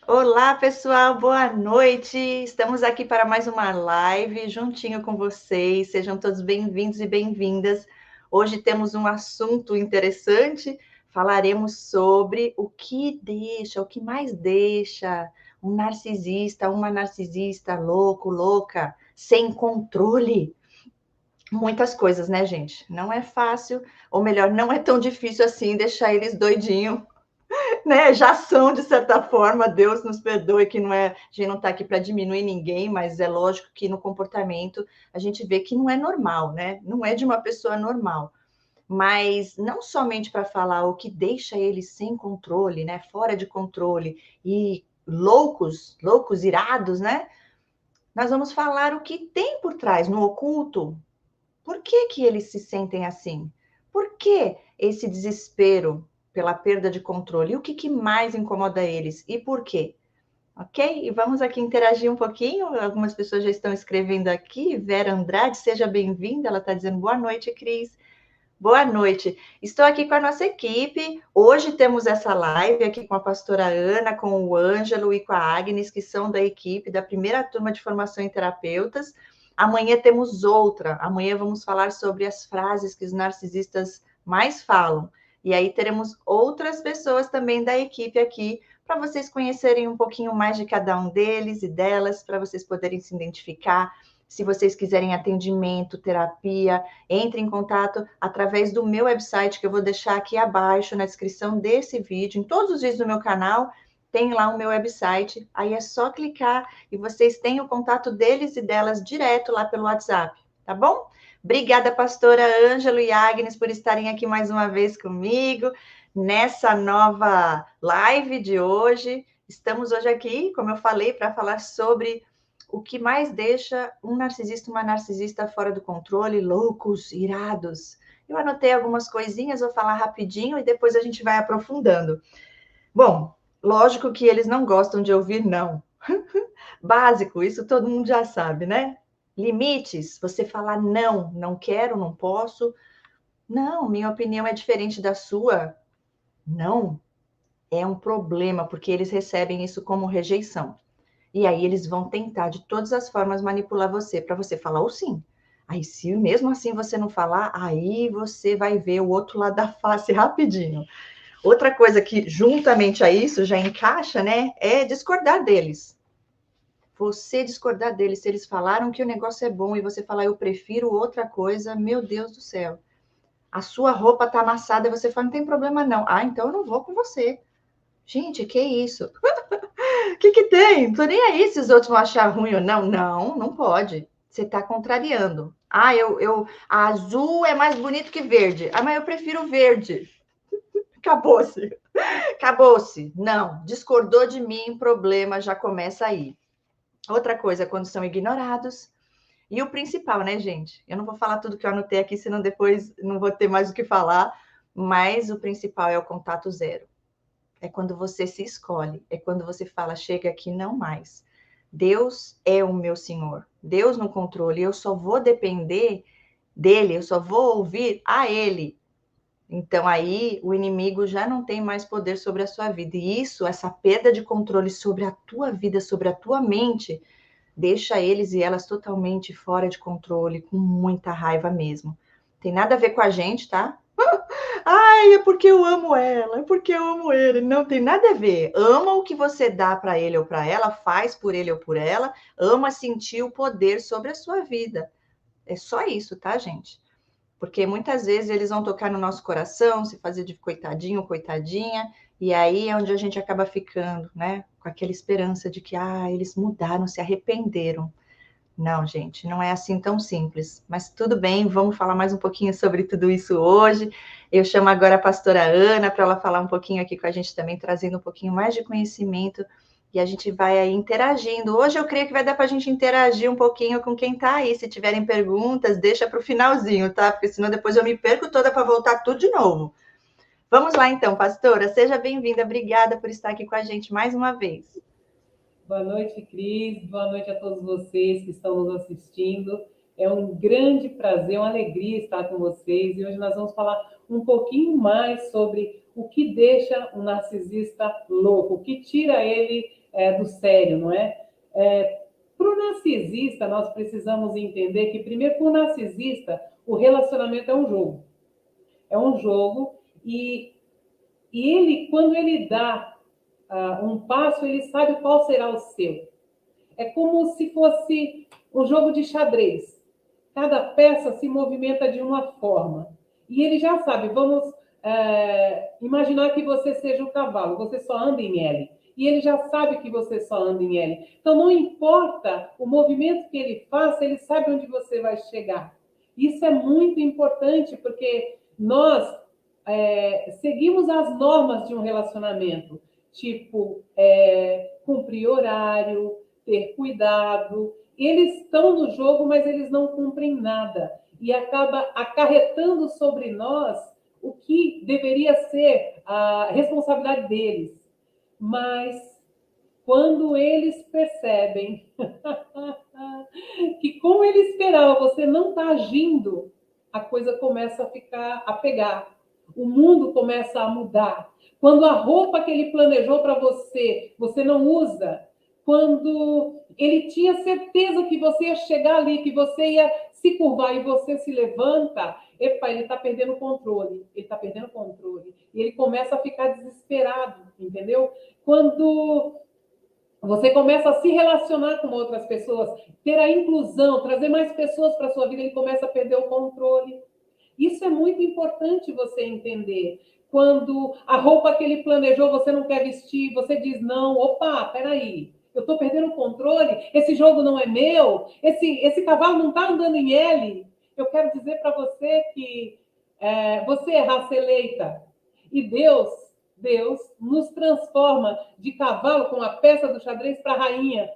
Olá, pessoal, boa noite. Estamos aqui para mais uma live juntinho com vocês. Sejam todos bem-vindos e bem-vindas. Hoje temos um assunto interessante. Falaremos sobre o que deixa, o que mais deixa um narcisista, uma narcisista louco, louca, sem controle. Muitas coisas, né, gente? Não é fácil, ou melhor, não é tão difícil assim deixar eles doidinhos, né, já são, de certa forma, Deus nos perdoe, que não é, a gente não está aqui para diminuir ninguém, mas é lógico que no comportamento a gente vê que não é normal, né? Não é de uma pessoa normal. Mas não somente para falar o que deixa eles sem controle, né? Fora de controle e loucos, loucos, irados, né? Nós vamos falar o que tem por trás, no oculto. Por que que eles se sentem assim? Por que esse desespero pela perda de controle? E o que que mais incomoda eles? E por quê? Ok? E vamos aqui interagir um pouquinho. Algumas pessoas já estão escrevendo aqui. Vera Andrade, seja bem-vinda. Ela está dizendo boa noite, Cris. Boa noite. Estou aqui com a nossa equipe. Hoje temos essa live aqui com a pastora Ana, com o Ângelo e com a Agnes, que são da equipe da primeira turma de formação em terapeutas. Amanhã temos outra. Amanhã vamos falar sobre as frases que os narcisistas mais falam. E aí teremos outras pessoas também da equipe aqui para vocês conhecerem um pouquinho mais de cada um deles e delas, para vocês poderem se identificar. Se vocês quiserem atendimento, terapia, entre em contato através do meu website, que eu vou deixar aqui abaixo na descrição desse vídeo. Em todos os vídeos do meu canal, tem lá o meu website. Aí é só clicar e vocês têm o contato deles e delas direto lá pelo WhatsApp, tá bom? Obrigada, pastora Ângelo e Agnes, por estarem aqui mais uma vez comigo nessa nova live de hoje. Estamos hoje aqui, como eu falei, para falar sobre o que mais deixa um narcisista, uma narcisista fora do controle, loucos, irados. Eu anotei algumas coisinhas, vou falar rapidinho e depois a gente vai aprofundando. Bom, lógico que eles não gostam de ouvir não. Básico, isso todo mundo já sabe, né? Limites, você falar não, não quero, não posso. Não, minha opinião é diferente da sua. Não, é um problema, porque eles recebem isso como rejeição. E aí eles vão tentar de todas as formas manipular você para você falar o sim. Aí se mesmo assim você não falar, aí você vai ver o outro lado da face rapidinho. Outra coisa que juntamente a isso já encaixa, né, é discordar deles. Você discordar deles, se eles falaram que o negócio é bom e você falar eu prefiro outra coisa, meu Deus do céu. A sua roupa tá amassada e você fala não tem problema não. Ah, então eu não vou com você. Gente, que isso? O que que tem? Não tô nem aí se os outros vão achar ruim ou não. Não, não pode. Você está contrariando. Ah, azul é mais bonito que verde. Ah, mas eu prefiro verde. Acabou-se. Acabou-se. Não, discordou de mim, problema já começa aí. Outra coisa, quando são ignorados. E o principal, né, gente? Eu não vou falar tudo que eu anotei aqui, senão depois não vou ter mais o que falar. Mas o principal é o contato zero. É quando você se escolhe, é quando você fala, chega aqui, não mais. Deus é o meu Senhor, Deus no controle, eu só vou depender dele, eu só vou ouvir a ele. Então aí o inimigo já não tem mais poder sobre a sua vida. E isso, essa perda de controle sobre a tua vida, sobre a tua mente, deixa eles e elas totalmente fora de controle, com muita raiva mesmo. Tem nada a ver com a gente, tá? Ai, é porque eu amo ela, é porque eu amo ele. Não tem nada a ver. Ama o que você dá para ele ou para ela, faz por ele ou por ela, ama sentir o poder sobre a sua vida. É só isso, tá, gente? Porque muitas vezes eles vão tocar no nosso coração, se fazer de coitadinho, coitadinha, e aí é onde a gente acaba ficando, né? Com aquela esperança de que, eles mudaram, se arrependeram. Não, gente, não é assim tão simples. Mas tudo bem, vamos falar mais um pouquinho sobre tudo isso hoje. Eu chamo agora a pastora Ana para ela falar um pouquinho aqui com a gente também, trazendo um pouquinho mais de conhecimento. E a gente vai aí interagindo. Hoje eu creio que vai dar para a gente interagir um pouquinho com quem está aí. Se tiverem perguntas, deixa para o finalzinho, tá? Porque senão depois eu me perco toda para voltar tudo de novo. Vamos lá então, pastora. Seja bem-vinda. Obrigada por estar aqui com a gente mais uma vez. Boa noite, Cris. Boa noite a todos vocês que estão nos assistindo. É um grande prazer, uma alegria estar com vocês. E hoje nós vamos falar um pouquinho mais sobre o que deixa um narcisista louco, o que tira ele do sério, não é? Para o narcisista, nós precisamos entender que, primeiro, para o narcisista, o relacionamento é um jogo. É um jogo e ele, quando ele dá um passo, ele sabe qual será o seu. É como se fosse um jogo de xadrez. Cada peça se movimenta de uma forma. E ele já sabe, vamos imaginar que você seja um cavalo, você só anda em L. E ele já sabe que você só anda em L. Então, não importa o movimento que ele faça, ele sabe onde você vai chegar. Isso é muito importante, porque nós seguimos as normas de um relacionamento, tipo cumprir horário, ter cuidado. Eles estão no jogo, mas eles não cumprem nada. E acaba acarretando sobre nós o que deveria ser a responsabilidade deles. Mas quando eles percebem que, como ele esperava, você não está agindo, a coisa começa a pegar. O mundo começa a mudar. Quando a roupa que ele planejou para você, você não usa. Quando ele tinha certeza que você ia chegar ali, que você ia se curvar e você se levanta, epa, ele está perdendo o controle. Ele está perdendo o controle. E ele começa a ficar desesperado, entendeu? Quando você começa a se relacionar com outras pessoas, ter a inclusão, trazer mais pessoas para a sua vida, ele começa a perder o controle. Isso é muito importante você entender. Quando a roupa que ele planejou você não quer vestir, você diz não, opa, peraí, eu estou perdendo o controle, esse jogo não é meu, esse cavalo não está andando em L. Eu quero dizer para você que você é raça eleita e Deus nos transforma de cavalo com a peça do xadrez para rainha.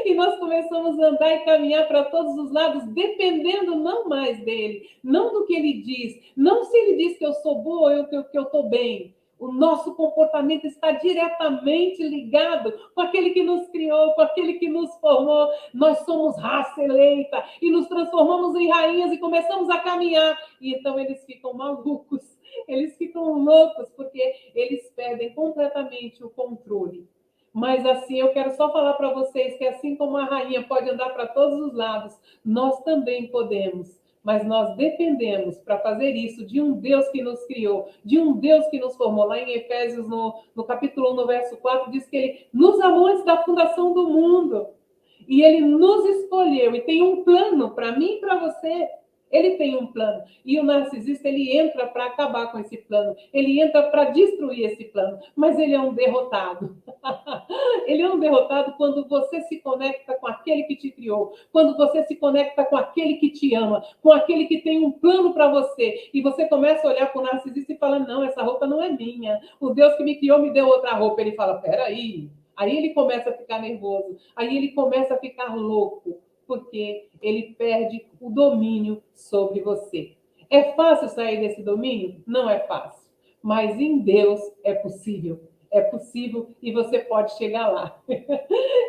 E nós começamos a andar e caminhar para todos os lados, dependendo não mais dele, não do que ele diz, não se ele diz que eu sou boa ou que eu estou bem. O nosso comportamento está diretamente ligado com aquele que nos criou, com aquele que nos formou. Nós somos raça eleita e nos transformamos em rainhas e começamos a caminhar. E então eles ficam malucos, eles ficam loucos, porque eles perdem completamente o controle. Mas assim, eu quero só falar para vocês que assim como a rainha pode andar para todos os lados, nós também podemos. Mas nós dependemos para fazer isso de um Deus que nos criou, de um Deus que nos formou. Lá em Efésios, no capítulo 1, no verso 4, diz que ele nos amou antes da fundação do mundo. E ele nos escolheu e tem um plano para mim e para você. Ele tem um plano. E o narcisista, ele entra para acabar com esse plano. Ele entra para destruir esse plano. Mas ele é um derrotado. Ele é um derrotado quando você se conecta com aquele que te criou. Quando você se conecta com aquele que te ama. Com aquele que tem um plano para você. E você começa a olhar para o narcisista e fala, não, essa roupa não é minha. O Deus que me criou me deu outra roupa. Ele fala, peraí. Aí ele começa a ficar nervoso. Aí ele começa a ficar louco. Porque ele perde o domínio sobre você. É fácil sair desse domínio? Não é fácil. Mas em Deus é possível. É possível e você pode chegar lá.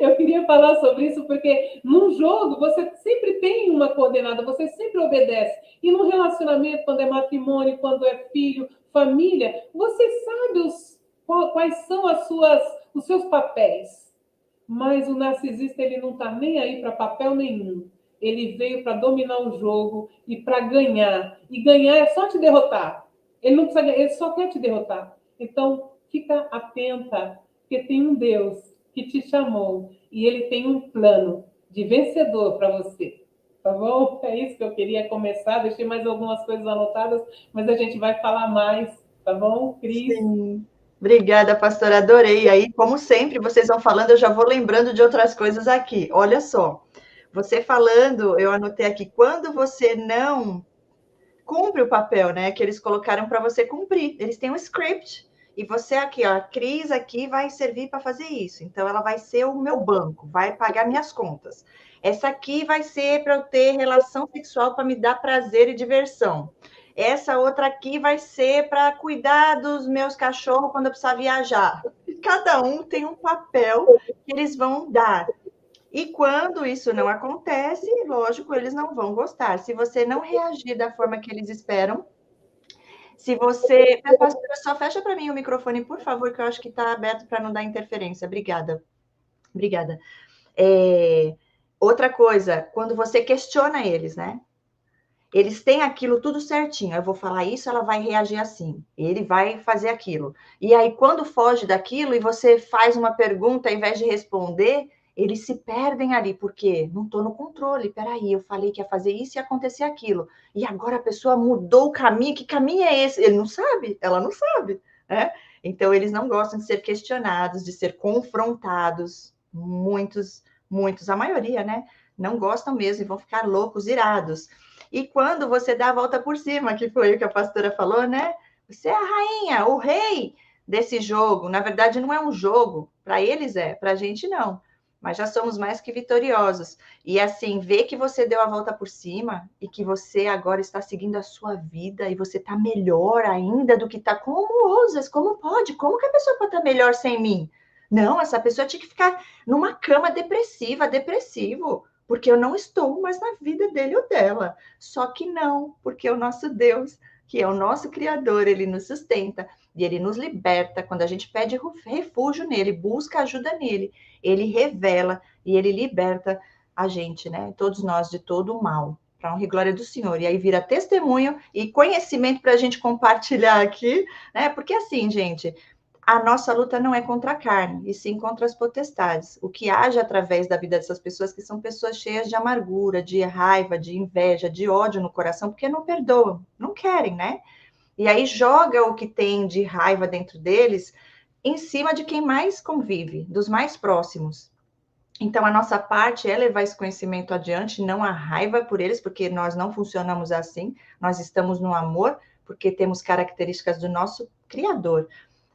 Eu queria falar sobre isso porque num jogo você sempre tem uma coordenada, você sempre obedece. E no relacionamento, quando é matrimônio, quando é filho, família, você sabe quais são os seus papéis. Mas o narcisista, ele não está nem aí para papel nenhum. Ele veio para dominar o jogo e para ganhar. E ganhar é só te derrotar. Ele não precisa ganhar, ele só quer te derrotar. Então, fica atenta, porque tem um Deus que te chamou e ele tem um plano de vencedor para você. Tá bom? É isso que eu queria começar. Deixei mais algumas coisas anotadas, mas a gente vai falar mais. Tá bom, Cris? Sim. Obrigada, pastora, adorei. Aí, como sempre, vocês vão falando, eu já vou lembrando de outras coisas aqui. Olha só, você falando, eu anotei aqui, quando você não cumpre o papel, né, que eles colocaram para você cumprir, eles têm um script, e você aqui, ó, a Cris aqui vai servir para fazer isso, então ela vai ser o meu banco, vai pagar minhas contas. Essa aqui vai ser para eu ter relação sexual para me dar prazer e diversão. Essa outra aqui vai ser para cuidar dos meus cachorros quando eu precisar viajar. Cada um tem um papel que eles vão dar. E quando isso não acontece, lógico, eles não vão gostar. Se você não reagir da forma que eles esperam, Se você... Pastora, só fecha para mim o microfone, por favor, que eu acho que está aberto para não dar interferência. Obrigada. Obrigada. Outra coisa, quando você questiona eles, né? Eles têm aquilo tudo certinho. Eu vou falar isso, ela vai reagir assim. Ele vai fazer aquilo. E aí, quando foge daquilo e você faz uma pergunta, ao invés de responder, eles se perdem ali. Por quê? Não estou no controle. Peraí, eu falei que ia fazer isso e acontecer aquilo. E agora a pessoa mudou o caminho. Que caminho é esse? Ele não sabe, ela não sabe, né? Então, eles não gostam de ser questionados, de ser confrontados. Muitos, a maioria, né? Não gostam mesmo e vão ficar loucos, irados. E quando você dá a volta por cima, que foi o que a pastora falou, né? Você é a rainha, o rei desse jogo. Na verdade, não é um jogo. Para eles é, para a gente não. Mas já somos mais que vitoriosos. E assim, ver que você deu a volta por cima e que você agora está seguindo a sua vida e você está melhor ainda do que está. Como ousas? Como pode? Como que a pessoa pode estar melhor sem mim? Não, essa pessoa tinha que ficar numa cama depressiva, depressivo, porque eu não estou mais na vida dele ou dela. Só que não, porque o nosso Deus, que é o nosso Criador, ele nos sustenta e ele nos liberta. Quando a gente pede refúgio nele, busca ajuda nele, ele revela e ele liberta a gente, né? Todos nós de todo o mal. Para honra e glória do Senhor. E aí vira testemunho e conhecimento para a gente compartilhar aqui, né? Porque assim, gente, a nossa luta não é contra a carne, e sim contra as potestades. O que age através da vida dessas pessoas, que são pessoas cheias de amargura, de raiva, de inveja, de ódio no coração, porque não perdoam, não querem, né? E aí joga o que tem de raiva dentro deles em cima de quem mais convive, dos mais próximos. Então, a nossa parte é levar esse conhecimento adiante, não a raiva por eles, porque nós não funcionamos assim, nós estamos no amor, porque temos características do nosso Criador.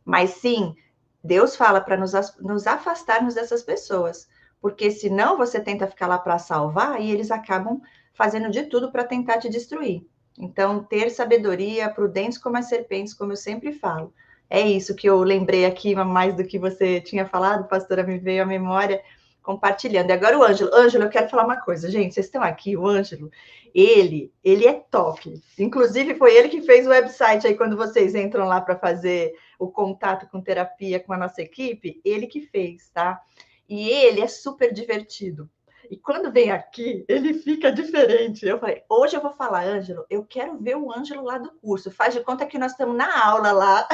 Mas sim, Deus fala para nos afastarmos dessas pessoas, porque senão você tenta ficar lá para salvar e eles acabam fazendo de tudo para tentar te destruir. Então, ter sabedoria, prudentes como as serpentes, como eu sempre falo. É isso que eu lembrei aqui, mais do que você tinha falado, pastora, me veio à memória, compartilhando. E agora o Ângelo. Ângelo, eu quero falar uma coisa, gente, vocês estão aqui, o Ângelo, ele é top. Inclusive, foi ele que fez o website aí, quando vocês entram lá para fazer o contato com terapia com a nossa equipe, ele que fez, tá? E ele é super divertido. E quando vem aqui, ele fica diferente. Eu falei, hoje eu vou falar, Ângelo, eu quero ver o Ângelo lá do curso. Faz de conta que nós estamos na aula lá,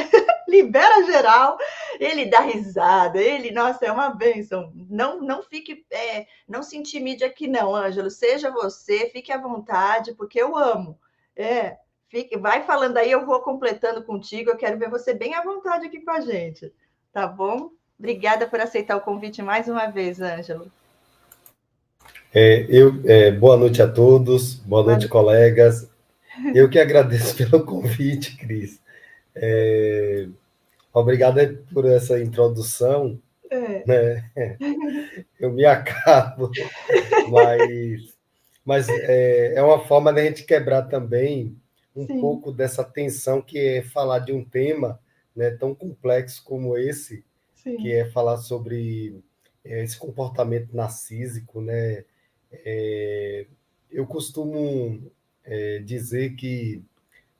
libera geral, ele dá risada, ele, nossa, é uma bênção. Não fique, não se intimide aqui não, Ângelo, seja você, fique à vontade, porque eu amo. Vai falando aí, eu vou completando contigo. Eu quero ver você bem à vontade aqui com a gente, tá bom? Obrigada por aceitar o convite mais uma vez, Ângelo. Boa noite a todos, boa noite, colegas. Eu que agradeço pelo convite, Cris. Obrigado por essa introdução. Né? Eu me acabo, mas é uma forma da gente quebrar também Sim. pouco dessa tensão que é falar de um tema, né, tão complexo como esse, Sim. que é falar sobre esse comportamento narcísico, né? Eu costumo dizer que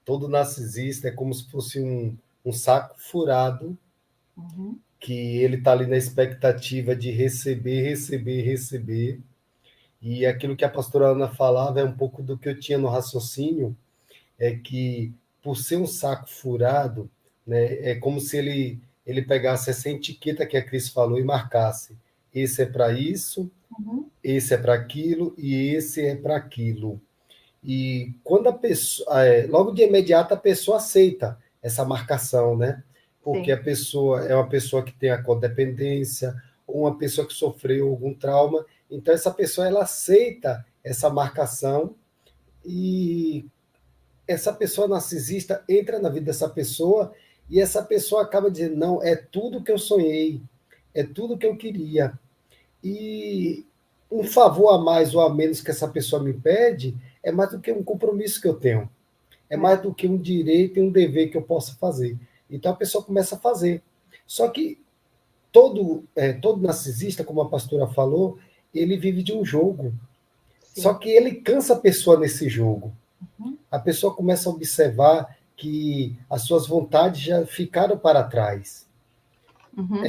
todo narcisista é como se fosse um saco furado, que ele está ali na expectativa de receber, e aquilo que a pastora Ana falava é um pouco do que eu tinha no raciocínio, é que, por ser um saco furado, né, é como se ele pegasse essa etiqueta que a Cris falou e marcasse: esse é para isso, esse é para aquilo e esse é para aquilo. E quando a pessoa, logo de imediato, a pessoa aceita essa marcação, né? Porque Sim. a pessoa é uma pessoa que tem a codependência, ou uma pessoa que sofreu algum trauma. Então, essa pessoa ela aceita essa marcação, e essa pessoa narcisista entra na vida dessa pessoa e essa pessoa acaba dizendo: não, é tudo que eu sonhei, é tudo que eu queria. E um favor a mais ou a menos que essa pessoa me pede é mais do que um compromisso que eu tenho. É mais do que um direito e um dever que eu possa fazer. Então a pessoa começa a fazer. Só que todo narcisista, como a pastora falou, ele vive de um jogo. Sim. Só que ele cansa a pessoa nesse jogo. A pessoa começa a observar que as suas vontades já ficaram para trás. Uhum.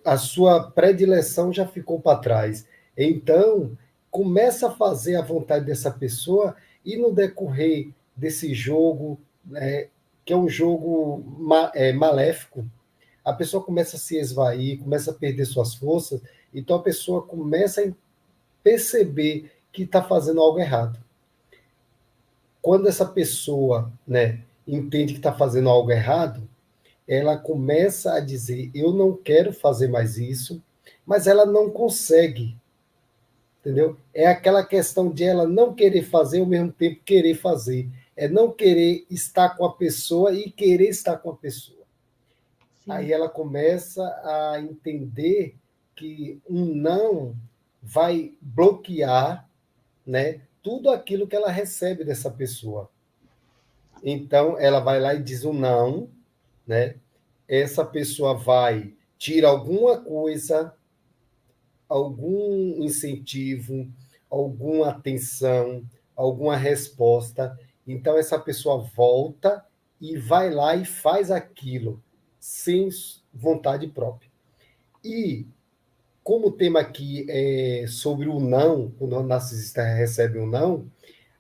A sua predileção já ficou para trás. Então, começa a fazer a vontade dessa pessoa e no decorrer desse jogo, que é um jogo maléfico, a pessoa começa a se esvair, começa a perder suas forças, então a pessoa começa a perceber que está fazendo algo errado. Quando essa pessoa, né, entende que está fazendo algo errado, ela começa a dizer, eu não quero fazer mais isso, mas ela não consegue, entendeu? É aquela questão de ela não querer fazer, ao mesmo tempo querer fazer. É não querer estar com a pessoa e querer estar com a pessoa. Sim. Aí ela começa a entender que um não vai bloquear, né, tudo aquilo que ela recebe dessa pessoa. Então, ela vai lá e diz um não, né? Essa pessoa vai tirar alguma coisa, algum incentivo, alguma atenção, alguma resposta. Então, essa pessoa volta e vai lá e faz aquilo sem vontade própria. E, como o tema aqui é sobre o não, quando o narcisista recebe um não,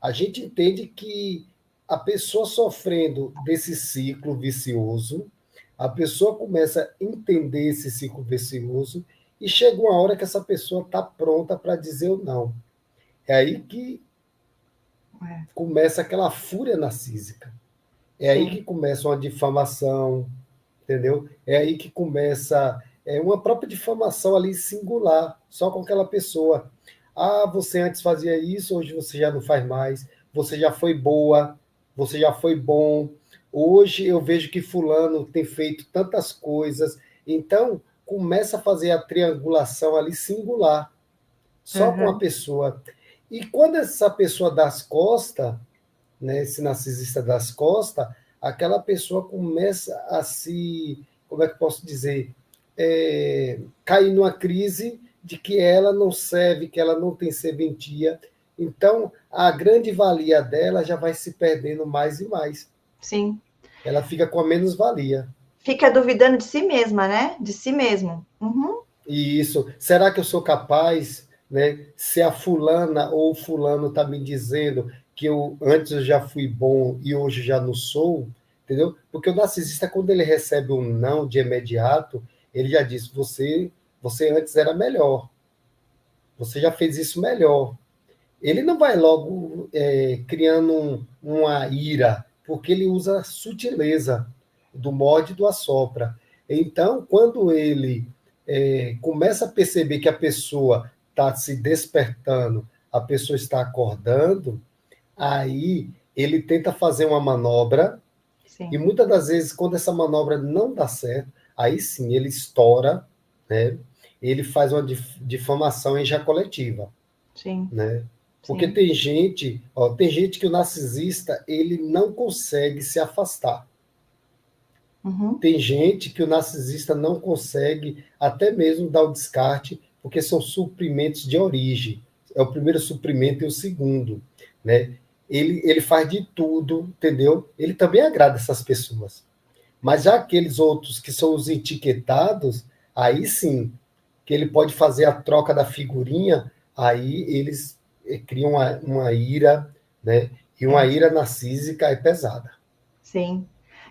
a gente entende que a pessoa sofrendo desse ciclo vicioso, a pessoa começa a entender esse ciclo vicioso e chega uma hora que essa pessoa está pronta para dizer o não. É aí que começa aquela fúria narcísica. É aí que começa uma difamação, entendeu? É aí que começa uma própria difamação ali singular, só com aquela pessoa. Ah, você antes fazia isso, hoje você já não faz mais. Você já foi boa, você já foi bom. Hoje eu vejo que fulano tem feito tantas coisas. Então, começa a fazer a triangulação ali singular, só com a pessoa. E quando essa pessoa dá as costas, né, esse narcisista dá as costas, aquela pessoa começa a se, como é que eu posso dizer, cair numa crise de que ela não serve, que ela não tem serventia. Então, a grande valia dela já vai se perdendo mais e mais. Sim. Ela fica com a menos-valia. Fica duvidando de si mesma, né? De si mesmo. Uhum. E isso, será que eu sou capaz, né? Se a fulana ou o fulano está me dizendo que antes eu já fui bom e hoje já não sou, entendeu? Porque o narcisista, quando ele recebe um não de imediato, ele já diz, você antes era melhor, você já fez isso melhor. Ele não vai logo criando uma ira, porque ele usa a sutileza do morde e do assopra. Então, quando ele começa a perceber que a pessoa está se despertando, a pessoa está acordando, aí ele tenta fazer uma manobra, sim. E muitas das vezes, quando essa manobra não dá certo, aí sim ele estoura, né? Ele faz uma difamação já coletiva. Sim. Né? Porque sim. Tem gente que o narcisista ele não consegue se afastar. Uhum. Tem gente que o narcisista não consegue até mesmo dar o descarte, porque são suprimentos de origem. É o primeiro suprimento e o segundo, né? Ele faz de tudo, entendeu? Ele também agrada essas pessoas. Mas já aqueles outros que são os etiquetados, aí sim, que ele pode fazer a troca da figurinha, aí eles criam uma ira, né? E uma ira narcísica é pesada. Sim.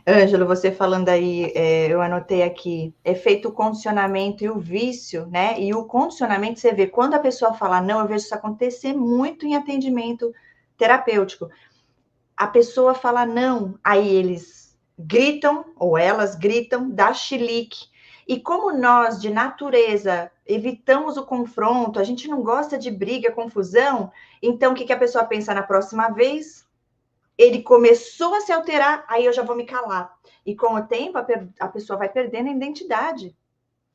Ângelo, você falando aí, eu anotei aqui, efeito condicionamento e o vício, né? E o condicionamento, você vê, quando a pessoa fala não, eu vejo isso acontecer muito em atendimento terapêutico. A pessoa fala não, aí eles gritam, ou elas gritam, dá chilique. E como nós, de natureza, evitamos o confronto, a gente não gosta de briga, confusão, então o que a pessoa pensa na próxima vez? Ele começou a se alterar, aí eu já vou me calar. E com o tempo, a pessoa vai perdendo a identidade,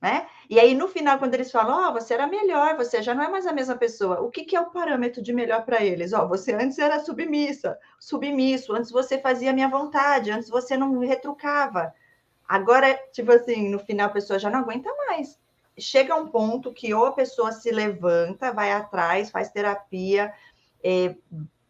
né? E aí, no final, quando eles falam, você era melhor, você já não é mais a mesma pessoa. O que é o parâmetro de melhor para eles? Você antes era submisso, antes você fazia a minha vontade, antes você não me retrucava. Agora, tipo assim, no final, a pessoa já não aguenta mais. Chega um ponto que ou a pessoa se levanta, vai atrás, faz terapia,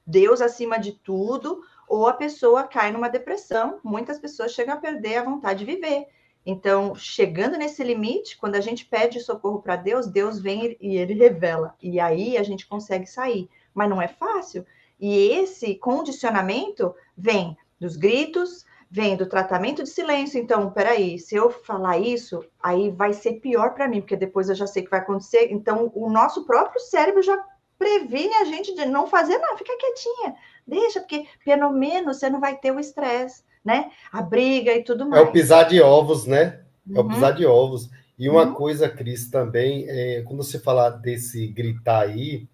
Deus acima de tudo, ou a pessoa cai numa depressão. Muitas pessoas chegam a perder a vontade de viver. Então, chegando nesse limite, quando a gente pede socorro para Deus, Deus vem e ele revela. E aí a gente consegue sair. Mas não é fácil. E esse condicionamento vem dos gritos, vem do tratamento de silêncio. Então, peraí, se eu falar isso, aí vai ser pior para mim, porque depois eu já sei que vai acontecer. Então, o nosso próprio cérebro já previne a gente de não fazer nada, fica quietinha, deixa, porque pelo menos você não vai ter o estresse, né? A briga e tudo mais. É o pisar de ovos, né? É o Uhum. pisar de ovos. E uma Uhum. coisa, Cris, também, quando você falar desse gritar aí,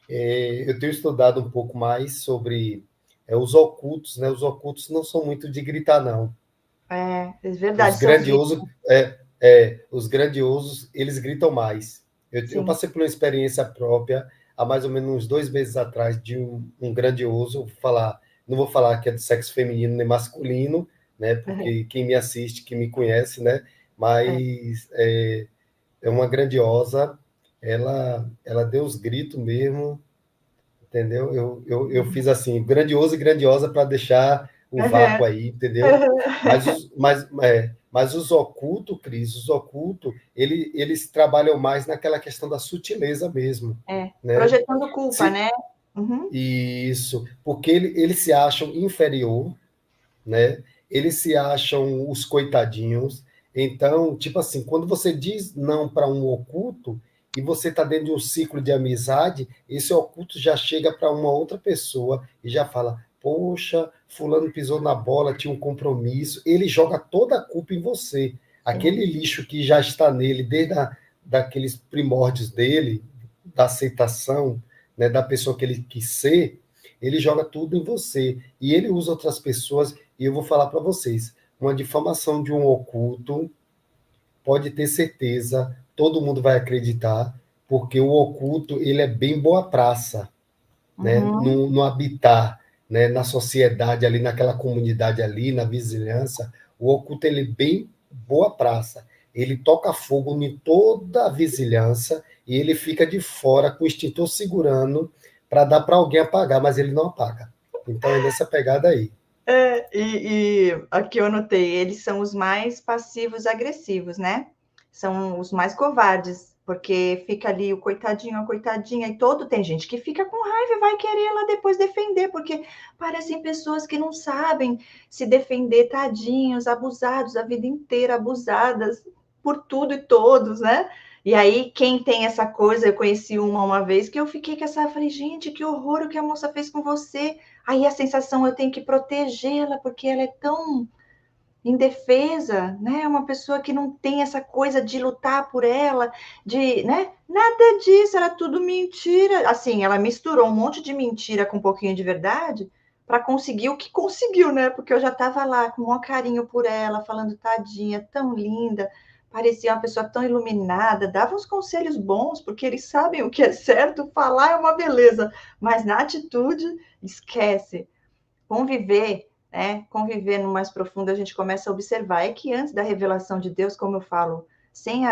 eu tenho estudado um pouco mais sobre os ocultos, né? Os ocultos não são muito de gritar, não. É Os verdade, são os grandiosos, os grandiosos, eles gritam mais. Eu Sim. passei por uma experiência própria, há mais ou menos uns 2 meses atrás, de um grandioso, não vou falar que é do sexo feminino nem masculino, né? Porque quem me assiste, quem me conhece, né? Mas é uma grandiosa, ela deu os gritos mesmo, entendeu? Eu fiz assim, grandioso e grandiosa para deixar o vácuo aí, entendeu? Mas os ocultos, Cris, eles trabalham mais naquela questão da sutileza mesmo, né? Projetando culpa, né? Uhum. Isso, porque eles se acham inferior, né? Eles se acham os coitadinhos. Então, tipo assim, quando você diz não para um oculto e você está dentro de um ciclo de amizade, esse oculto já chega para uma outra pessoa e já fala: poxa, fulano pisou na bola, tinha um compromisso. Ele joga toda a culpa em você. Aquele lixo que já está nele desde daqueles primórdios dele, da aceitação, né, da pessoa que ele quis ser, ele joga tudo em você. E ele usa outras pessoas. E eu vou falar para vocês, uma difamação de um oculto, pode ter certeza, todo mundo vai acreditar, porque o oculto, ele é bem boa praça, né? No habitar, né? Na sociedade ali, naquela comunidade ali, na vizinhança, o oculto, ele é bem boa praça. Ele toca fogo em toda a vizinhança e ele fica de fora com o extintor segurando para dar para alguém apagar, mas ele não apaga. Então é nessa pegada aí. E aqui eu anotei, eles são os mais passivos agressivos, né? São os mais covardes, porque fica ali o coitadinho, a coitadinha, e tem gente que fica com raiva e vai querer lá depois defender, porque parecem pessoas que não sabem se defender, tadinhos, abusados a vida inteira, abusadas por tudo e todos, né? E aí, quem tem essa coisa, eu conheci uma vez que eu fiquei com essa, falei, gente, que horror o que a moça fez com você. Aí a sensação, eu tenho que protegê-la, porque ela é tão indefesa, né? Uma pessoa que não tem essa coisa de lutar por ela, né? Nada disso, era tudo mentira. Assim, ela misturou um monte de mentira com um pouquinho de verdade para conseguir o que conseguiu, né? Porque eu já estava lá com o maior carinho por ela, falando, tadinha, tão linda, parecia uma pessoa tão iluminada, dava uns conselhos bons, porque eles sabem o que é certo, falar é uma beleza, mas na atitude, esquece. Conviver, né? Conviver no mais profundo, a gente começa a observar. É que antes da revelação de Deus, como eu falo, sem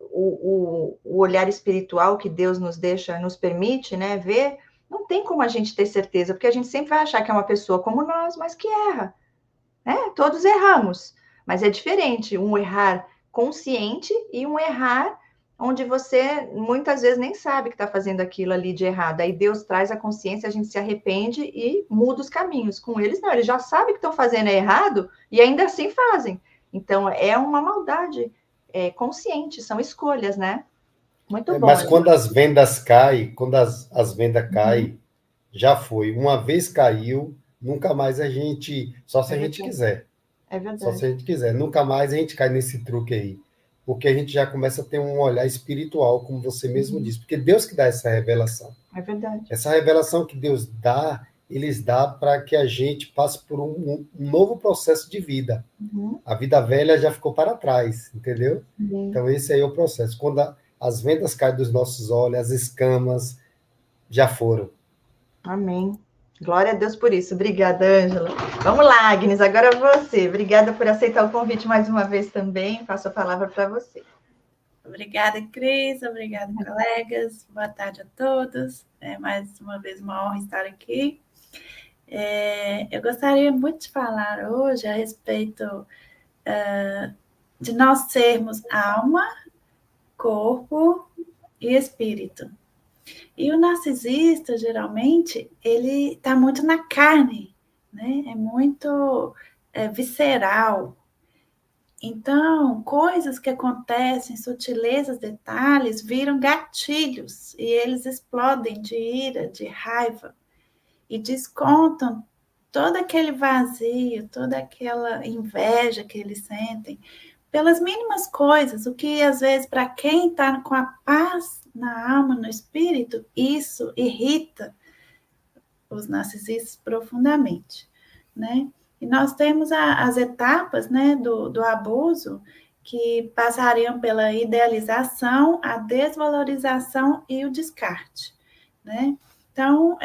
o olhar espiritual que Deus nos deixa, nos permite, né, ver, não tem como a gente ter certeza, porque a gente sempre vai achar que é uma pessoa como nós, mas que erra, né? Todos erramos, mas é diferente um errar consciente e um errar onde você muitas vezes nem sabe que está fazendo aquilo ali de errado. Aí Deus traz a consciência, a gente se arrepende e muda os caminhos. Com eles, não, eles já sabem que estão fazendo errado e ainda assim fazem. Então, é uma maldade consciente, são escolhas, né? Muito bom. Mas quando as vendas caem, quando as vendas caem, já foi. Uma vez caiu, nunca mais a gente, só se a gente quiser. É verdade. Só se a gente quiser. Nunca mais a gente cai nesse truque aí. Porque a gente já começa a ter um olhar espiritual, como você mesmo disse. Porque Deus que dá essa revelação. É verdade. Essa revelação que Deus dá, eles dá para que a gente passe por um novo processo de vida. A vida velha já ficou para trás, entendeu? Então, esse aí é o processo. Quando as vendas caem dos nossos olhos, as escamas já foram. Amém. Glória a Deus por isso. Obrigada, Ângela. Vamos lá, Agnes, agora você. Obrigada por aceitar o convite mais uma vez também. Passo a palavra para você. Obrigada, Cris. Obrigada, colegas. Boa tarde a todos. É mais uma vez uma honra estar aqui. Eu gostaria muito de falar hoje a respeito de nós sermos alma, corpo e espírito. E o narcisista, geralmente, ele está muito na carne, né? É muito visceral. Então, coisas que acontecem, sutilezas, detalhes, viram gatilhos e eles explodem de ira, de raiva e descontam todo aquele vazio, toda aquela inveja que eles sentem pelas mínimas coisas, o que às vezes para quem está com a paz na alma, no espírito, isso irrita os narcisistas profundamente, né? E nós temos as etapas, né, do abuso, que passariam pela idealização, a desvalorização e o descarte, né? Então,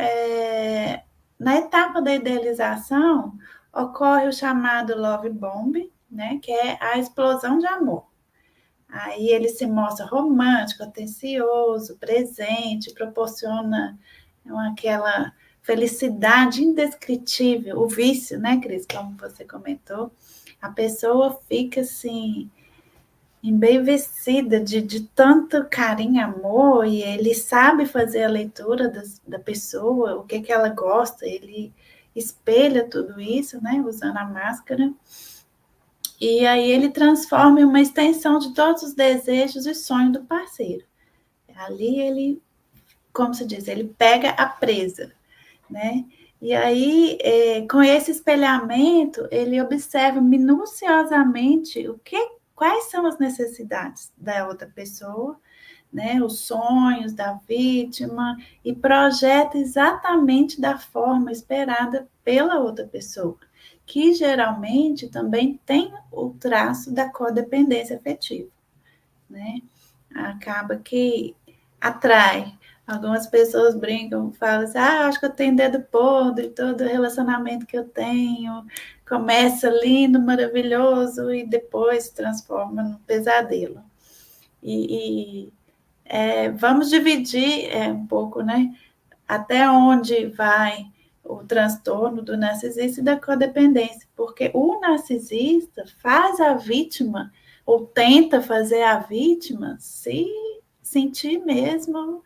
na etapa da idealização, ocorre o chamado love bomb, né, que é a explosão de amor. Aí ele se mostra romântico, atencioso, presente, proporciona aquela felicidade indescritível, o vício, né, Cris, como você comentou, a pessoa fica assim, embevecida de tanto carinho e amor, e ele sabe fazer a leitura da pessoa, o que ela gosta, ele espelha tudo isso, né, usando a máscara, e aí ele transforma em uma extensão de todos os desejos e sonhos do parceiro. Ali ele, como se diz, ele pega a presa, né? E aí, com esse espelhamento, ele observa minuciosamente quais são as necessidades da outra pessoa, né? Os sonhos da vítima, e projeta exatamente da forma esperada pela outra pessoa, que geralmente também tem o traço da codependência afetiva, né? Acaba que atrai. Algumas pessoas brincam, falam assim, acho que eu tenho dedo podre, todo relacionamento que eu tenho começa lindo, maravilhoso e depois se transforma num pesadelo. Vamos dividir um pouco, né? Até onde vai o transtorno do narcisista e da codependência, porque o narcisista faz a vítima, ou tenta fazer a vítima se sentir mesmo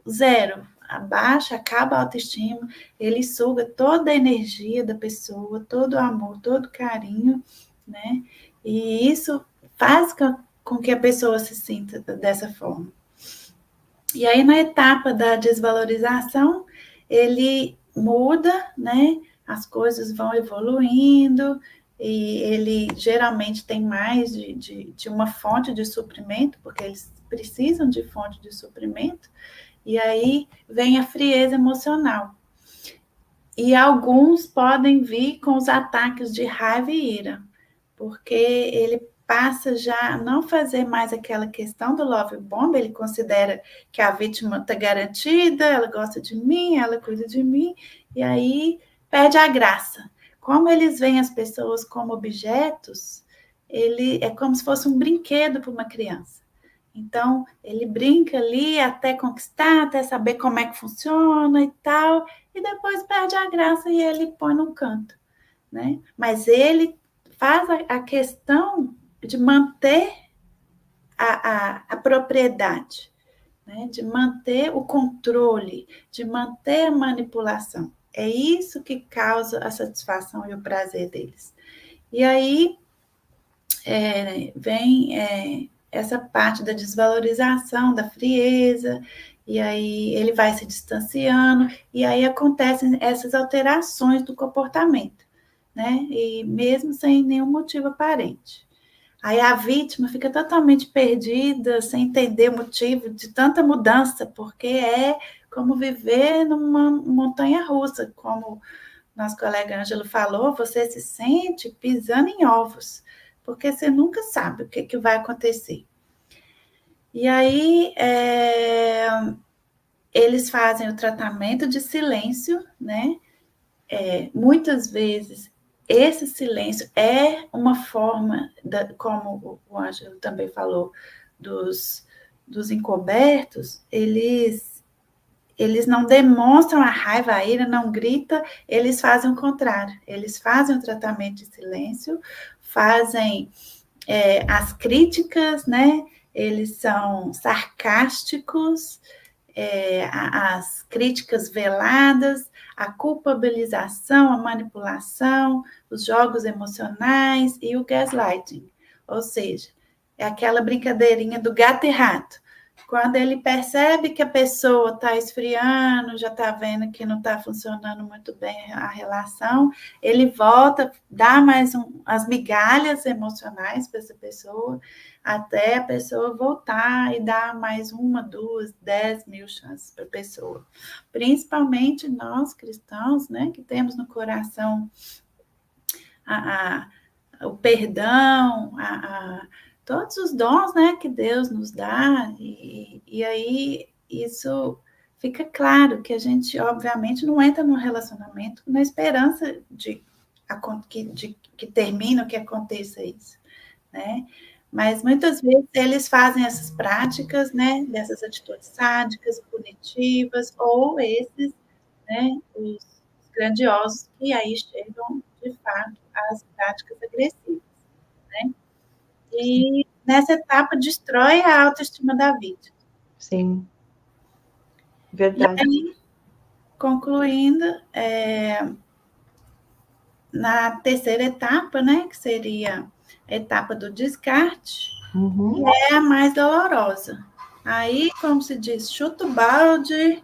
zero, abaixa, acaba a autoestima, ele suga toda a energia da pessoa, todo o amor, todo o carinho, né? E isso faz com que a pessoa se sinta dessa forma. E aí, na etapa da desvalorização, ele muda, né? As coisas vão evoluindo, e ele geralmente tem mais de uma fonte de suprimento, porque eles precisam de fonte de suprimento, e aí vem a frieza emocional. E alguns podem vir com os ataques de raiva e ira, porque ele passa já a não fazer mais aquela questão do love bomb, ele considera que a vítima está garantida, ela gosta de mim, ela cuida de mim, e aí perde a graça. Como eles veem as pessoas como objetos, ele é como se fosse um brinquedo para uma criança. Então, ele brinca ali até conquistar, até saber como é que funciona e tal, e depois perde a graça e ele põe no canto, né? Mas ele faz a questão de manter a propriedade, né? De manter o controle, de manter a manipulação. É isso que causa a satisfação e o prazer deles. E aí vem essa parte da desvalorização, da frieza, e aí ele vai se distanciando, e aí acontecem essas alterações do comportamento, né? E mesmo sem nenhum motivo aparente. Aí a vítima fica totalmente perdida, sem entender o motivo de tanta mudança, porque é como viver numa montanha-russa, como nosso colega Ângelo falou, você se sente pisando em ovos, porque você nunca sabe o que vai acontecer. E aí, eles fazem o tratamento de silêncio, né? Muitas vezes, esse silêncio é uma forma, como o Ângelo também falou, dos encobertos, eles eles não demonstram a raiva, a ira, não grita, eles fazem o contrário. Eles fazem o tratamento de silêncio, fazem as críticas, né? Eles são sarcásticos, as críticas veladas, a culpabilização, a manipulação, os jogos emocionais e o gaslighting. Ou seja, é aquela brincadeirinha do gato e rato. Quando ele percebe que a pessoa está esfriando, já está vendo que não está funcionando muito bem a relação, ele volta, dá mais as migalhas emocionais para essa pessoa, até a pessoa voltar e dar mais 1, 2, 10 mil chances para a pessoa. Principalmente nós cristãos, né, que temos no coração o perdão, todos os dons, né, que Deus nos dá, e aí isso fica claro que a gente, obviamente, não entra num relacionamento na esperança de que termine, que aconteça isso, né? Mas muitas vezes eles fazem essas práticas, né, dessas atitudes sádicas, punitivas, ou esses, né, os grandiosos, que aí chegam, de fato, às práticas agressivas, né? E nessa etapa destrói a autoestima da vítima. Sim, verdade. E aí, concluindo, na terceira etapa, né, que seria a etapa do descarte, Uhum. é a mais dolorosa. Aí, como se diz, chuta o balde,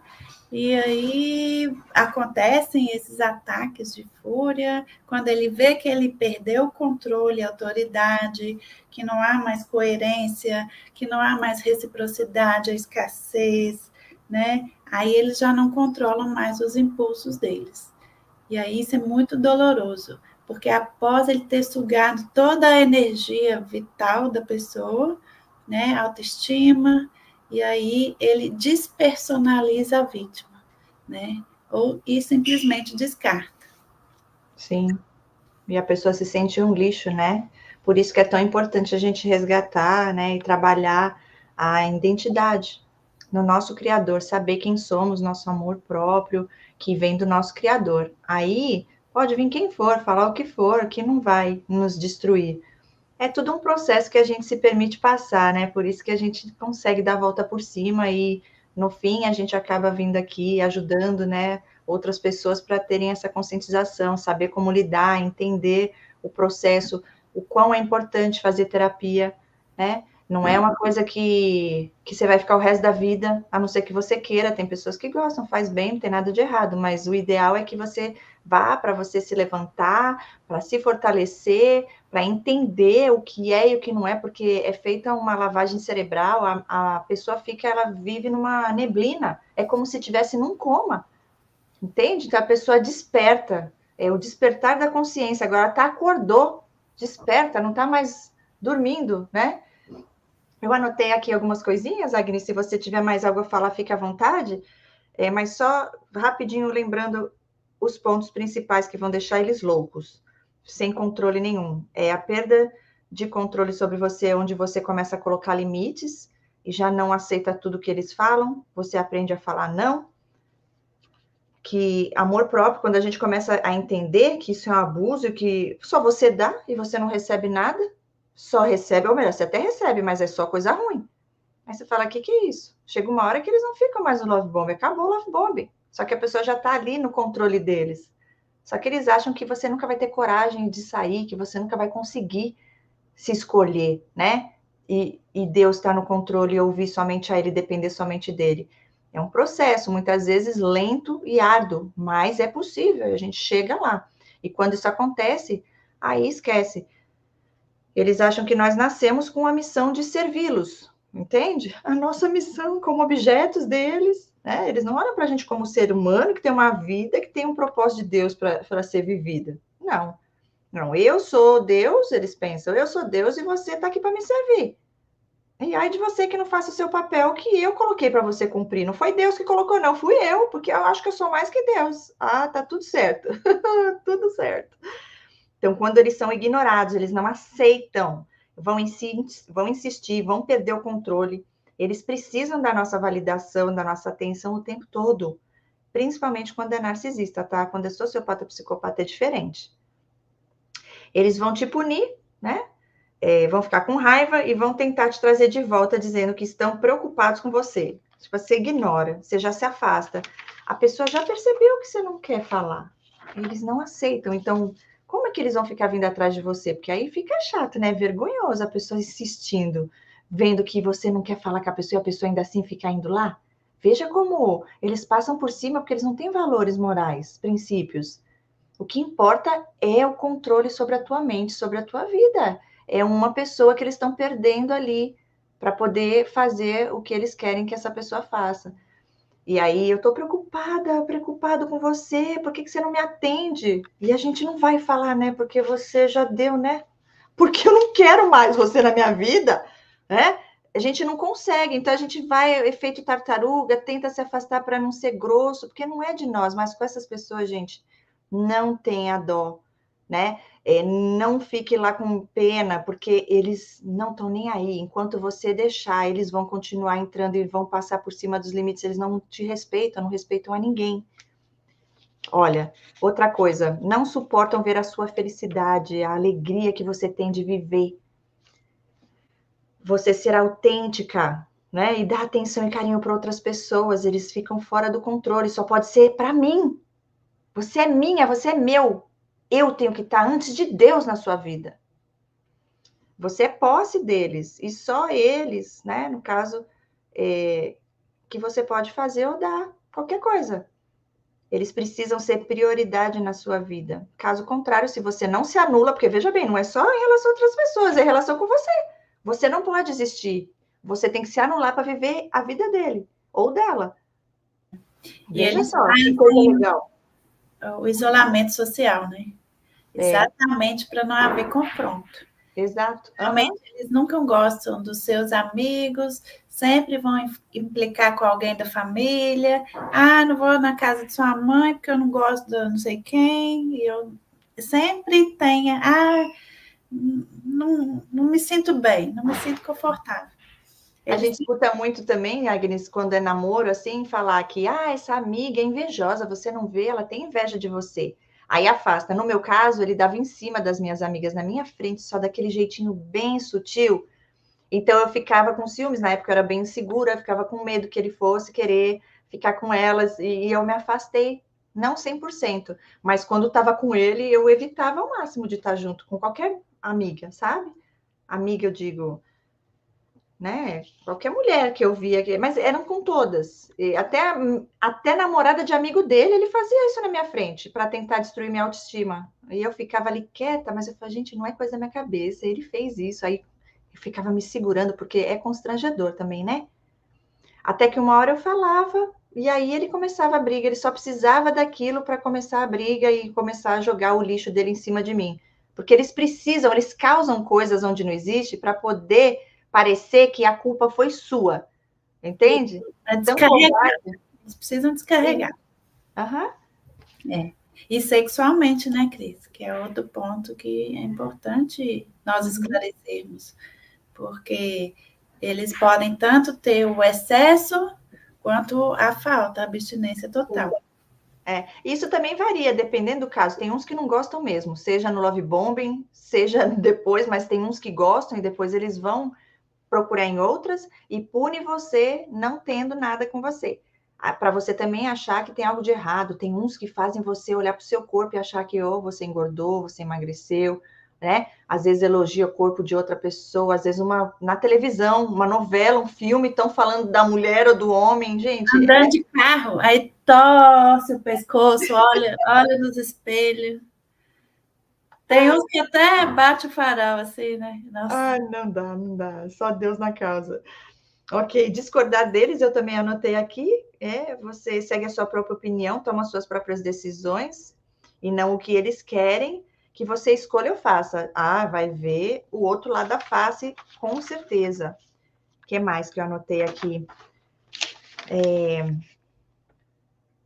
e aí acontecem esses ataques de fúria, quando ele vê que ele perdeu o controle, a autoridade, que não há mais coerência, que não há mais reciprocidade, a escassez, né? Aí eles já não controlam mais os impulsos deles. E aí isso é muito doloroso, porque após ele ter sugado toda a energia vital da pessoa, né, autoestima, e aí ele despersonaliza a vítima, né? E simplesmente descarta. Sim. E a pessoa se sente um lixo, né? Por isso que é tão importante a gente resgatar, né, e trabalhar a identidade no nosso Criador, saber quem somos, nosso amor próprio, que vem do nosso Criador. Aí pode vir quem for, falar o que for, que não vai nos destruir. É tudo um processo que a gente se permite passar, né? Por isso que a gente consegue dar a volta por cima e, no fim, a gente acaba vindo aqui ajudando, né, outras pessoas para terem essa conscientização, saber como lidar, entender o processo, o quão é importante fazer terapia, né? Não é uma coisa que você vai ficar o resto da vida, a não ser que você queira. Tem pessoas que gostam, faz bem, não tem nada de errado, mas o ideal é que você vá para você se levantar, para se fortalecer, para entender o que é e o que não é, porque é feita uma lavagem cerebral, a pessoa ela vive numa neblina, é como se estivesse num coma, entende? Então a pessoa desperta, é o despertar da consciência, agora acordou, desperta, não está mais dormindo, né? Eu anotei aqui algumas coisinhas, Agnes, se você tiver mais algo a falar, fique à vontade, mas só rapidinho lembrando os pontos principais que vão deixar eles loucos, sem controle nenhum. É a perda de controle sobre você, onde você começa a colocar limites e já não aceita tudo que eles falam, você aprende a falar não. Que amor próprio, quando a gente começa a entender que isso é um abuso, que só você dá e você não recebe nada, só recebe, ou melhor, você até recebe, mas é só coisa ruim. Aí você fala, o que é isso? Chega uma hora que eles não ficam mais no love bomb, acabou o love bomb. Só que a pessoa já está ali no controle deles. Só que eles acham que você nunca vai ter coragem de sair, que você nunca vai conseguir se escolher, né? E Deus está no controle e ouvir somente a Ele, depender somente dele. É um processo, muitas vezes lento e árduo, mas é possível, a gente chega lá. E quando isso acontece, aí esquece. Eles acham que nós nascemos com a missão de servi-los, entende? A nossa missão como objetos deles, né? Eles não olham para a gente como ser humano que tem uma vida, que tem um propósito de Deus para ser vivida. Não. Não, eu sou Deus, eles pensam, eu sou Deus e você está aqui para me servir. E aí de você que não faça o seu papel que eu coloquei para você cumprir. Não foi Deus que colocou, não, fui eu, porque eu acho que eu sou mais que Deus. Ah, tá tudo certo. Tudo certo. Então, quando eles são ignorados, eles não aceitam, vão insistir, vão perder o controle, Eles precisam da nossa validação, da nossa atenção o tempo todo, principalmente quando é narcisista, tá? Quando é sociopata, psicopata é diferente. Eles vão te punir, né? Vão ficar com raiva e vão tentar te trazer de volta, dizendo que estão preocupados com você. Tipo, você ignora, você já se afasta. A pessoa já percebeu que você não quer falar. Eles não aceitam. Então, como é que eles vão ficar vindo atrás de você? Porque aí fica chato, né? Vergonhoso a pessoa insistindo, vendo que você não quer falar com a pessoa e a pessoa ainda assim fica indo lá. Veja como eles passam por cima porque eles não têm valores morais, princípios. O que importa é o controle sobre a tua mente, sobre a tua vida. É uma pessoa que eles estão perdendo ali para poder fazer o que eles querem que essa pessoa faça. E aí eu estou preocupado com você, por que você não me atende? E a gente não vai falar, né? Porque você já deu, né? Porque eu não quero mais você na minha vida, né? A gente não consegue, então a gente vai, efeito tartaruga, tenta se afastar para não ser grosso, porque não é de nós, mas com essas pessoas, gente, não tenha dó, né? Não fique lá com pena, porque eles não estão nem aí. Enquanto você deixar, eles vão continuar entrando e vão passar por cima dos limites. Eles não te respeitam, não respeitam a ninguém. Olha, outra coisa, não suportam ver a sua felicidade, a alegria que você tem de viver. Você ser autêntica, né? E dar atenção e carinho para outras pessoas. Eles ficam fora do controle. Só pode ser para mim. Você é minha, você é meu. Eu tenho que estar antes de Deus na sua vida. Você é posse deles. E só eles, né? No caso, que você pode fazer ou dar qualquer coisa. Eles precisam ser prioridade na sua vida. Caso contrário, se você não se anula, porque veja bem, não é só em relação a outras pessoas, é em relação com você. Você não pode existir. Você tem que se anular para viver a vida dele ou dela. Veja só, que coisa legal. O isolamento social, né? Exatamente para não haver confronto. Exato. Realmente, eles nunca gostam dos seus amigos, sempre vão implicar com alguém da família. Ah, não vou na casa de sua mãe porque eu não gosto de não sei quem. E eu sempre tenho, não me sinto bem, não me sinto confortável. A gente escuta muito também, Agnes, quando é namoro, assim, falar que, essa amiga é invejosa, você não vê, ela tem inveja de você. Aí afasta. No meu caso, ele dava em cima das minhas amigas, na minha frente, só daquele jeitinho bem sutil. Então, eu ficava com ciúmes, na época eu era bem insegura, eu ficava com medo que ele fosse querer ficar com elas, e eu me afastei, não 100%, mas quando estava com ele, eu evitava ao máximo de estar junto com qualquer amiga, sabe? Amiga, eu digo, né? Qualquer mulher que eu via, mas eram com todas. E até namorada de amigo dele, ele fazia isso na minha frente para tentar destruir minha autoestima. E eu ficava ali quieta, mas eu falei, gente, não é coisa da minha cabeça. Ele fez isso, aí eu ficava me segurando porque é constrangedor também, né? Até que uma hora eu falava e aí ele começava a briga. Ele só precisava daquilo para começar a briga e começar a jogar o lixo dele em cima de mim, porque eles causam coisas onde não existe para poder parecer que a culpa foi sua, entende? Descarregar. Eles precisam descarregar. Uhum. E sexualmente, né, Cris? Que é outro ponto que é importante nós esclarecermos, porque eles podem tanto ter o excesso quanto a falta, a abstinência total. Isso também varia, dependendo do caso. Tem uns que não gostam mesmo, seja no love bombing, seja depois, mas tem uns que gostam e depois eles vão procurar em outras e pune você não tendo nada com você. Para você também achar que tem algo de errado. Tem uns que fazem você olhar para o seu corpo e achar que você engordou, você emagreceu, né? Às vezes elogia o corpo de outra pessoa, às vezes na televisão, uma novela, um filme, estão falando da mulher ou do homem, gente. Andando de carro, aí torce o pescoço, olha nos espelhos. Tem uns que até bate o farol, assim, né? Nossa. Não dá. Só Deus na causa. Ok, discordar deles, eu também anotei aqui. Você segue a sua própria opinião, toma suas próprias decisões, e não o que eles querem que você escolha ou faça. Vai ver o outro lado da face, com certeza. O que mais que eu anotei aqui?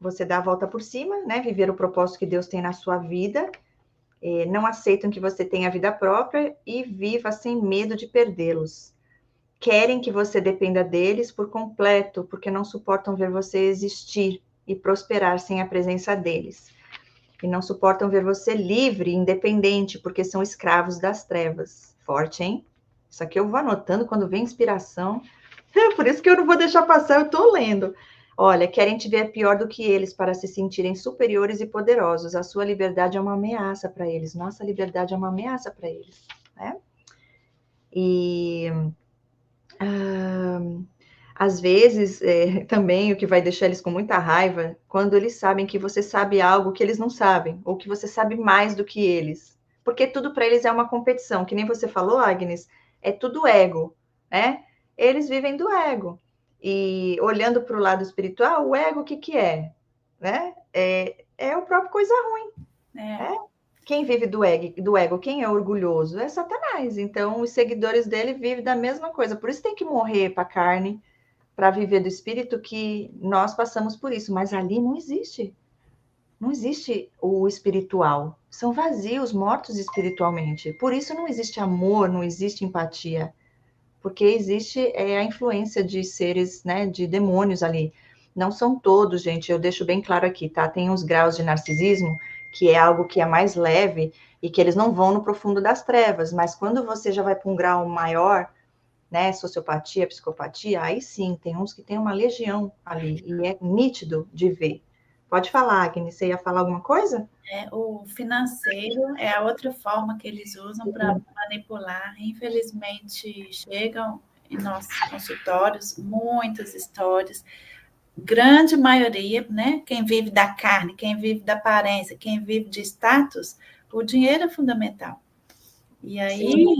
Você dá a volta por cima, né? Viver o propósito que Deus tem na sua vida. Não aceitam que você tenha vida própria e viva sem medo de perdê-los. querem que você dependa deles por completo, porque não suportam ver você existir e prosperar sem a presença deles. E não suportam ver você livre, independente, porque são escravos das trevas. Forte, hein? Isso aqui eu vou anotando quando vem inspiração. Por isso que eu não vou deixar passar, eu tô lendo. Olha, querem te ver pior do que eles para se sentirem superiores e poderosos. A sua liberdade é uma ameaça para eles. Nossa liberdade é uma ameaça para eles, né? E às vezes, também o que vai deixar eles com muita raiva, quando eles sabem que você sabe algo que eles não sabem, ou que você sabe mais do que eles. Porque tudo para eles é uma competição, que nem você falou, Agnes, é tudo ego, né? Eles vivem do ego. E olhando para o lado espiritual, o ego, o que que é? Né? É o próprio coisa ruim. Né? Quem vive do ego, quem é orgulhoso? É Satanás. Então, os seguidores dele vivem da mesma coisa. Por isso tem que morrer para a carne, para viver do espírito, que nós passamos por isso. Mas ali não existe. Não existe o espiritual. São vazios, mortos espiritualmente. Por isso não existe amor, não existe empatia. Porque existe a influência de seres, né, de demônios ali. Não são todos, gente, eu deixo bem claro aqui, tá? Tem uns graus de narcisismo, que é algo que é mais leve e que eles não vão no profundo das trevas, mas quando você já vai para um grau maior, né, sociopatia, psicopatia, aí sim, tem uns que tem uma legião ali, e é nítido de ver. Pode falar, Agnes, você ia falar alguma coisa? O financeiro é a outra forma que eles usam para manipular. Infelizmente, chegam em nossos consultórios muitas histórias, grande maioria, né? Quem vive da carne, quem vive da aparência, quem vive de status, o dinheiro é fundamental. E aí,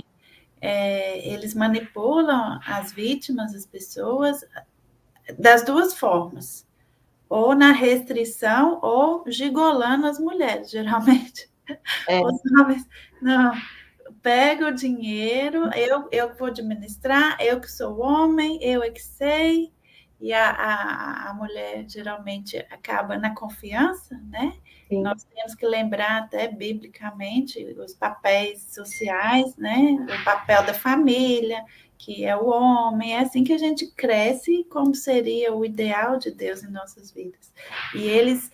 eles manipulam as vítimas, as pessoas, das duas formas. Ou na restrição, ou gigolando as mulheres, geralmente. Os homens, não, pega o dinheiro, eu vou administrar, eu que sou homem, eu é que sei, e a mulher geralmente acaba na confiança, né? Sim. Nós temos que lembrar até biblicamente os papéis sociais, né? O papel da família, que é o homem, é assim que a gente cresce, como seria o ideal de Deus em nossas vidas. E eles,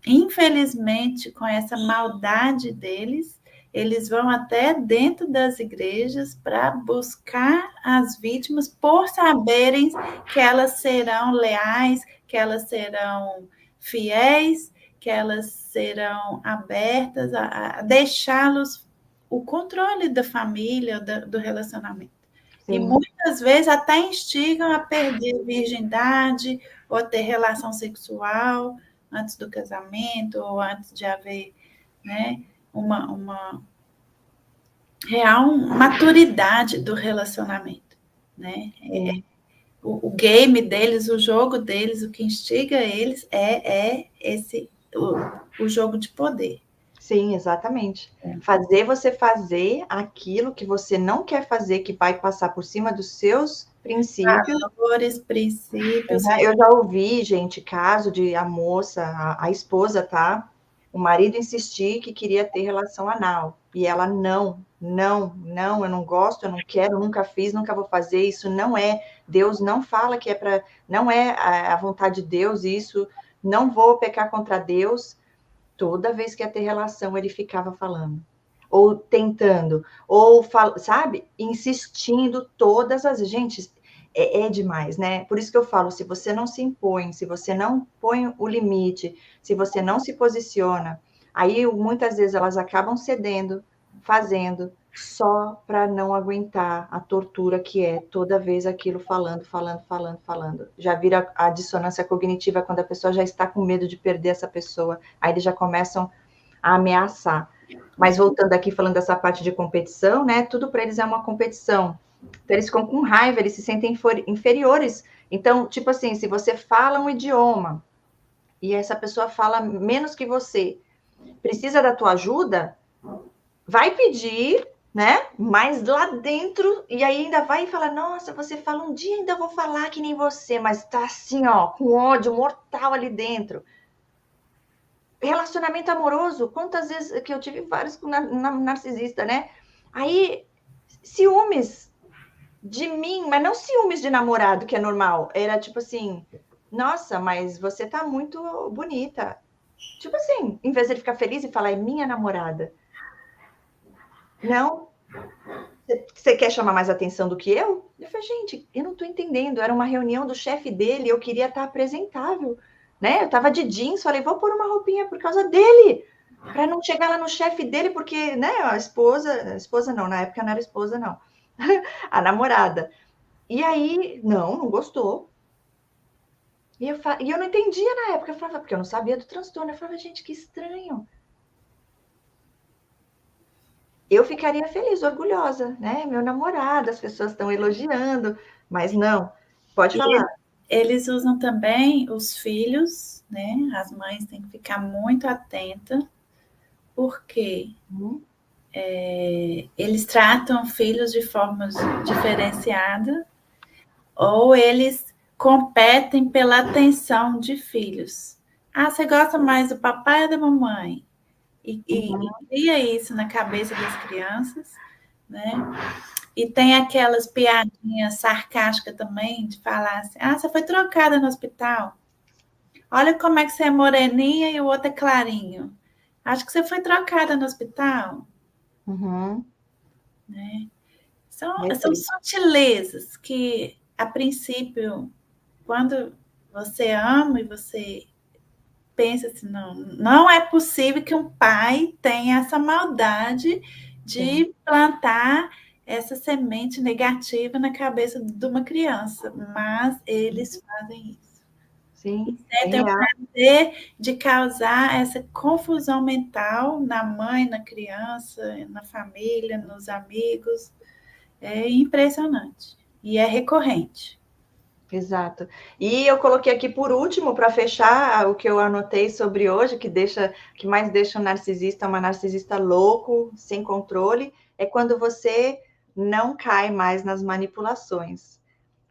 infelizmente, com essa maldade deles, eles vão até dentro das igrejas para buscar as vítimas por saberem que elas serão leais, que elas serão fiéis, que elas serão abertas a deixá-los o controle da família, do relacionamento. Sim. E muitas vezes até instigam a perder virgindade ou a ter relação sexual antes do casamento ou antes de haver, né, uma real maturidade do relacionamento, né? O game deles, o jogo deles, o que instiga eles é o jogo de poder. Sim, exatamente. Fazer você fazer aquilo que você não quer fazer, que vai passar por cima dos seus princípios. Valores, princípios. Eu já ouvi, gente, caso de a moça, a esposa, tá? O marido insistir que queria ter relação anal. E ela, não, eu não gosto, eu não quero, nunca fiz, nunca vou fazer. Isso não é, Deus não fala que é para, não é a vontade de Deus isso, não vou pecar contra Deus. Toda vez que ia ter relação, ele ficava falando. Ou tentando, ou, sabe, insistindo todas as... Gente, é demais, né? Por isso que eu falo, se você não se impõe, se você não põe o limite, se você não se posiciona, aí muitas vezes elas acabam cedendo, fazendo, só para não aguentar a tortura que é toda vez aquilo falando. Já vira a dissonância cognitiva quando a pessoa já está com medo de perder essa pessoa, aí eles já começam a ameaçar. Mas voltando aqui, falando dessa parte de competição, né? Tudo para eles é uma competição. Então, eles ficam com raiva, eles se sentem inferiores. Então, tipo assim, se você fala um idioma e essa pessoa fala menos que você, precisa da tua ajuda, vai pedir, né? Mas lá dentro, e aí ainda vai e fala, nossa, você fala um dia, ainda vou falar que nem você, mas tá assim, ó, com ódio mortal ali dentro. Relacionamento amoroso, quantas vezes que eu tive vários com narcisista, né? Aí, ciúmes. de mim, mas não ciúmes de namorado, que é normal. Era tipo assim, nossa, mas você tá muito bonita. Tipo assim, em vez de ele ficar feliz e falar, é minha namorada. Não, você quer chamar mais atenção do que eu? Eu falei, gente, eu não tô entendendo. Era uma reunião do chefe dele, eu queria estar apresentável, né? Eu tava de jeans, falei, vou pôr uma roupinha por causa dele, para não chegar lá no chefe dele, porque, né, a esposa não, na época não era esposa, não, a namorada. E aí, não gostou. E eu não entendia na época, eu falava, porque eu não sabia do transtorno. Eu falava, gente, que estranho. Eu ficaria feliz, orgulhosa, né? Meu namorado, as pessoas estão elogiando, mas não. Pode falar. Eles usam também os filhos, né? As mães têm que ficar muito atentas, porque eles tratam filhos de forma diferenciada, ou eles competem pela atenção de filhos. Ah, você gosta mais do papai ou da mamãe? E cria isso na cabeça das crianças, né? E tem aquelas piadinhas sarcásticas também, de falar assim, ah, você foi trocada no hospital. Olha como é que você é moreninha e o outro é clarinho. Acho que você foi trocada no hospital. Né? São sutilezas que, a princípio, quando você ama e você pensa assim, não é possível que um pai tenha essa maldade de plantar essa semente negativa na cabeça de uma criança, mas eles fazem isso. Sim, tem o prazer de causar essa confusão mental na mãe, na criança, na família, nos amigos. É impressionante. E é recorrente. Exato. E eu coloquei aqui por último, para fechar, o que eu anotei sobre hoje, que mais deixa o narcisista uma narcisista louco, sem controle, é quando você não cai mais nas manipulações.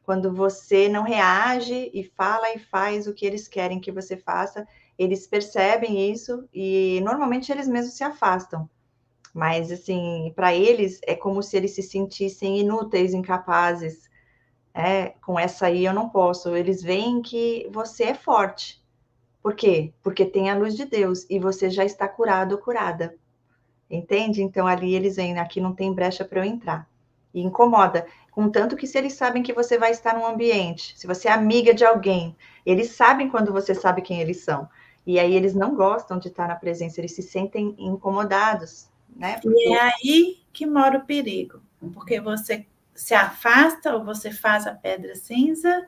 Quando você não reage e fala e faz o que eles querem que você faça, eles percebem isso e normalmente eles mesmos se afastam. Mas, assim, para eles é como se eles se sentissem inúteis, incapazes. Com essa aí eu não posso. Eles veem que você é forte. Por quê? Porque tem a luz de Deus e você já está curado ou curada. Entende? Então ali eles veem, aqui não tem brecha para eu entrar. E incomoda. Contanto que se eles sabem que você vai estar num ambiente, se você é amiga de alguém, eles sabem quando você sabe quem eles são. E aí eles não gostam de estar na presença, eles se sentem incomodados, né? Porque... E é aí que mora o perigo. Porque você se afasta ou você faz a pedra cinza,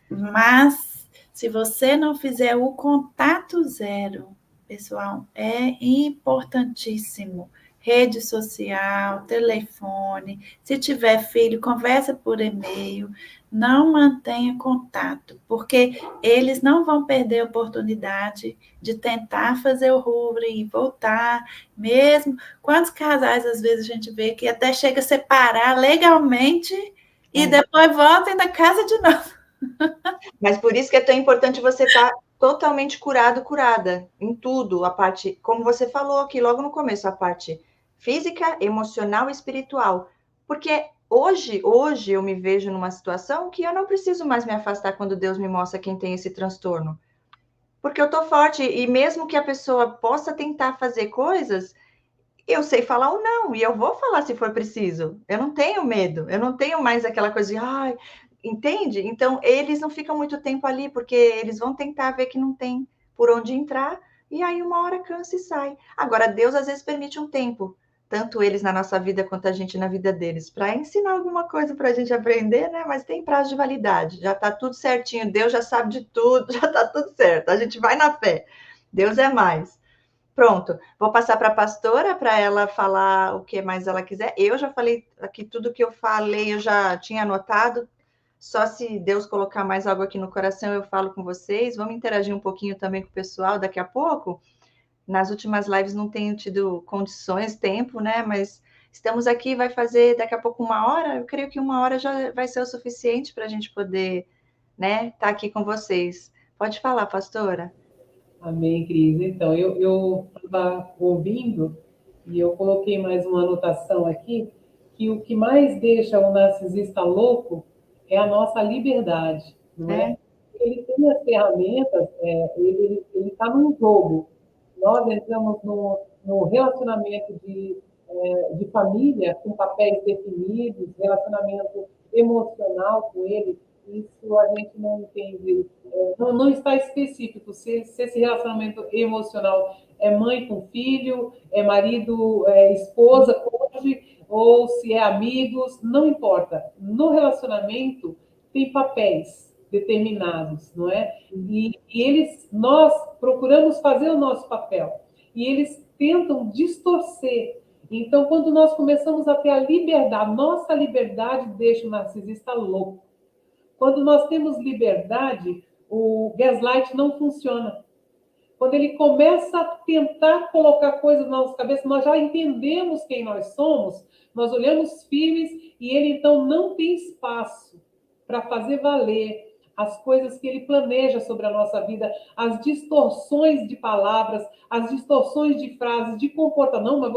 mas se você não fizer o contato zero, pessoal, é importantíssimo. Rede social, telefone, se tiver filho, conversa por e-mail, não mantenha contato, porque eles não vão perder a oportunidade de tentar fazer o rubro e voltar, mesmo. Quantos casais, às vezes, a gente vê que até chega a separar legalmente e depois voltam na casa de novo. Mas por isso que é tão importante você estar totalmente curado, curada, em tudo, a parte, como você falou aqui logo no começo, a parte física, emocional e espiritual. Porque hoje eu me vejo numa situação que eu não preciso mais me afastar quando Deus me mostra quem tem esse transtorno. Porque eu tô forte, e mesmo que a pessoa possa tentar fazer coisas, eu sei falar ou não, e eu vou falar se for preciso. Eu não tenho medo, eu não tenho mais aquela coisa de, ai, entende? Então, eles não ficam muito tempo ali, porque eles vão tentar ver que não tem por onde entrar, e aí uma hora cansa e sai. Agora, Deus às vezes permite um tempo, tanto eles na nossa vida quanto a gente na vida deles, para ensinar alguma coisa para a gente aprender, né? Mas tem prazo de validade, já está tudo certinho, Deus já sabe de tudo, já está tudo certo, a gente vai na fé, Deus é mais. Pronto, vou passar para a pastora para ela falar o que mais ela quiser. Eu já falei aqui tudo que eu falei, eu já tinha anotado. Só se Deus colocar mais algo aqui no coração, eu falo com vocês. Vamos interagir um pouquinho também com o pessoal daqui a pouco. Nas últimas lives não tenho tido condições, tempo, né? Mas estamos aqui, vai fazer daqui a pouco 1 hora. Eu creio que 1 hora já vai ser o suficiente para a gente poder, né, estar aqui com vocês. Pode falar, pastora. Amém, Cris. Então, eu estava ouvindo e eu coloquei mais uma anotação aqui, que o que mais deixa o narcisista louco é a nossa liberdade, não é? Ele tem as ferramentas, ele está num jogo. Nós entramos no relacionamento de família com papéis definidos, relacionamento emocional com ele, isso a gente não entende, não está específico se esse relacionamento emocional é mãe com filho, é marido, esposa, cônjuge, ou se é amigos, não importa. No relacionamento tem papéis determinados, não é? Nós procuramos fazer o nosso papel e eles tentam distorcer. Então, quando nós começamos a ter a liberdade, nossa liberdade deixa o narcisista louco. Quando nós temos liberdade, o gaslight não funciona. Quando ele começa a tentar colocar coisas na nossa cabeça, nós já entendemos quem nós somos, nós olhamos firmes e ele então não tem espaço para fazer valer as coisas que ele planeja sobre a nossa vida, as distorções de palavras, as distorções de frases, de comportamento. Não, mas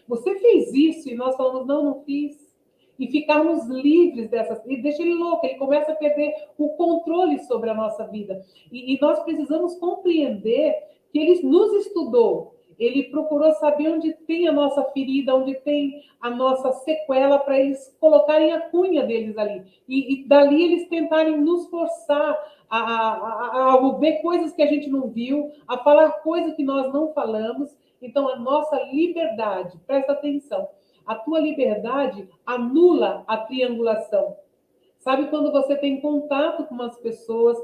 você fez isso, e nós falamos, não fiz. E ficarmos livres dessas... E deixa ele louco, ele começa a perder o controle sobre a nossa vida. E nós precisamos compreender que ele nos estudou, ele procurou saber onde tem a nossa ferida, onde tem a nossa sequela, para eles colocarem a cunha deles ali. E dali eles tentarem nos forçar a ver coisas que a gente não viu, a falar coisas que nós não falamos. Então, a nossa liberdade, presta atenção, a tua liberdade anula a triangulação. Sabe quando você tem contato com as pessoas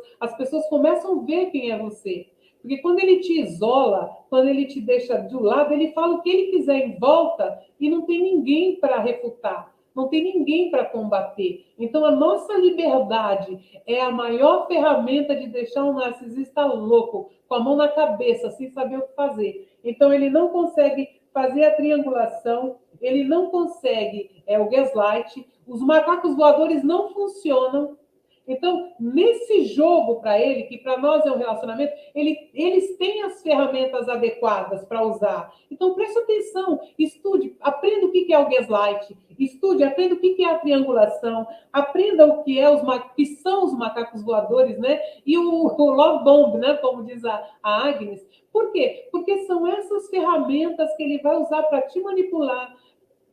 começam a ver quem é você. Porque quando ele te isola, quando ele te deixa de lado, ele fala o que ele quiser em volta e não tem ninguém para refutar, não tem ninguém para combater. Então, a nossa liberdade é a maior ferramenta de deixar um narcisista louco, com a mão na cabeça, sem saber o que fazer. Então, ele não consegue fazer a triangulação, ele não consegue o gaslight, os macacos voadores não funcionam. Então, nesse jogo para ele, que para nós é um relacionamento, eles têm as ferramentas adequadas para usar. Então, preste atenção, estude, aprenda o que é o gaslight, estude, aprenda o que é a triangulação, aprenda o que são os macacos voadores, né? E o love bomb, né? Como diz a Agnes. Por quê? Porque são essas ferramentas que ele vai usar para te manipular,